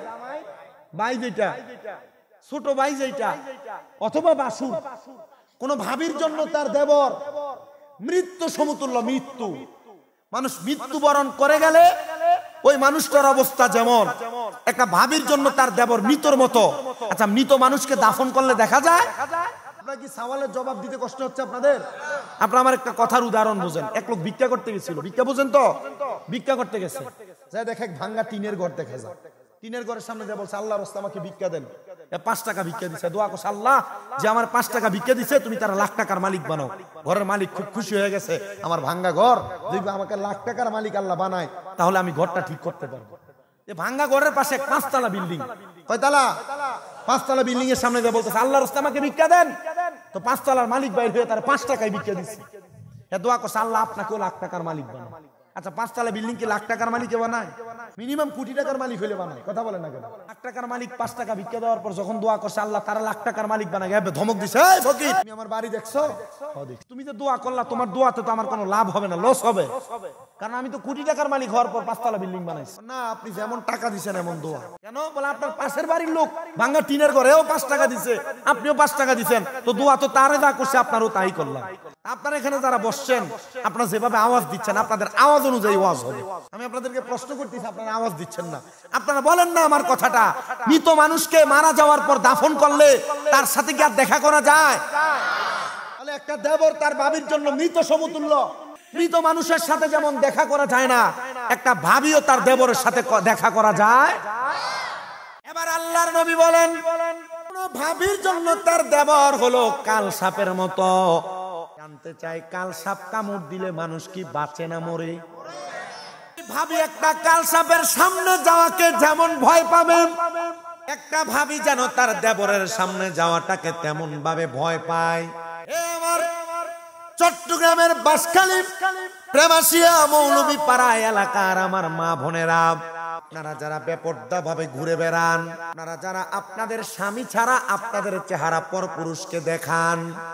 ভাই যেটা, ছোট ভাই যেটা, অথবা বাসুর, কোন ভাবির জন্য তার দেবর মৃত্যু সমতুল্য। মৃত্যু, মানুষ মৃত্যুবরণ করে গেলে ওই মানুষটার অবস্থা যেমন, একটা ভাবির জন্য তার দেবর মৃতর মতো। আচ্ছা, মৃত মানুষকে দাফন করলে দেখা যায়? আপনার কি সওয়ালের জবাব দিতে কষ্ট হচ্ছে আপনাদের? আপনার আমার একটা কথার উদাহরণ বুঝেন। এক লোক ভিক্ষা করতে গেছিল, ভিক্ষা বুঝেন তো, ভিক্ষা করতে গেছে, যাই দেখে ভাঙ্গা টিনের ঘর দেখা যায়। টিনের ঘরের সামনে দিয়ে বলছে, আল্লাহর রাস্তায় আমাকে ভিক্ষা দেন। 5 টাকা ভিক্ষা দিছে, দোয়া করছে, আল্লাহ যে আমার 5 টাকা ভিক্ষা দিছে তুমি তার লাখ টাকার মালিক বানাও। ঘরের মালিক খুব খুশি হয়ে গেছে, আমার ভাঙ্গা ঘর যদি আমাকে লাখ টাকার মালিক আল্লাহ বানায় তাহলে আমি ঘরটা ঠিক করতে পারবো। এই ভাঙ্গা ঘরের পাশে 5 তলা বিল্ডিং। কয়তলা? 5 তলা বিল্ডিং এর সামনে দিয়ে বলতেছে, আল্লাহর রাস্তায় আমাকে ভিক্ষা দেন। তো 5 তলার মালিক বাইর হয়ে তার 5 টাকায় ভিক্ষা দিচ্ছে। দোয়া করছে, আল্লাহ আপনাকেও লাখ টাকার মালিক বানায়। আচ্ছা, 5 তলা বিল্ডিং কি লাখ টাকার মালিক বানায়? মিনিমাম কোটি টাকার মালিক হলে বানায়। কথা বলেন না কেন? লাখ টাকার মালিক 5 টাকা ভিক্ষা দেওয়ার পর যখন দোয়া করছে আল্লাহ তারা লাখ টাকার মালিক বানায়, ধমক দিছে, এই ফকির তুমি আমার বাড়ি দেখছো? তুমি যে দোয়া করলা, তোমার দোয়াতে তো আমার কোনো লাভ হবে না, লস হবে, কারণ আমি তো কোটি টাকার মালিক হওয়ার পর 5 তলা বিল্ডিং বানাইছি না। আপনি যেমন টাকা দিছেন এমন দোয়া কেন? বলে আপনার পাশের বাড়ির লোক ভাঙ্গা টিনের ঘরেও 5 টাকা দিছে, আপনিও 5 টাকা দিছেন, তো দোয়া তো তারে যা করছে আপনারও তাই করলাম। আপনারা এখানে যারা বসছেন, আপনারা যেভাবে আওয়াজ দিচ্ছেন আপনাদের আওয়াজ অনুযায়ী ওয়াজ হবে। আমি আপনাদেরকে প্রশ্ন করতেছি, আপনারা আওয়াজ দিচ্ছেন না। আপনারা বলেন না আমার কথাটা, মৃত মানুষকে মারা যাওয়ার পর দাফন করলে তার সাথে কি আর দেখা করা যায়? তাহলে একটা দেবর তার ভাবির জন্য মৃত সমতুল্য। মৃত মানুষের সাথে যেমন দেখা করা যায় না, একটা ভাবিও তার দেবরের সাথে দেখা করা যায়। এবার আল্লাহর নবী বলেন, কোন ভাবির জন্য তার দেবর হলো কাল সাপের মতো। জানতে চাই, কাল সাপ কামড় দিলে মানুষ কি বাঁচে না মরে? ভাবি একটা কাল সাপের সামনে যাওয়াকে যেমন ভয় পাবে, একটা ভাবি যেন তার দেবরের সামনে যাওয়াটাকে তেমন ভাবে ভয় পায়। আমার চট্টগ্রামের বাঁশখালী, প্রেমাশিয়া, মৌলভীপাড়া এলাকার আমার মা বোনেরা, আপনারা যারা বেপর্দা ভাবে ঘুরে বেড়ান, আপনারা যারা আপনাদের স্বামী ছাড়া আপনাদের চেহারা পরপুরুষকে দেখান,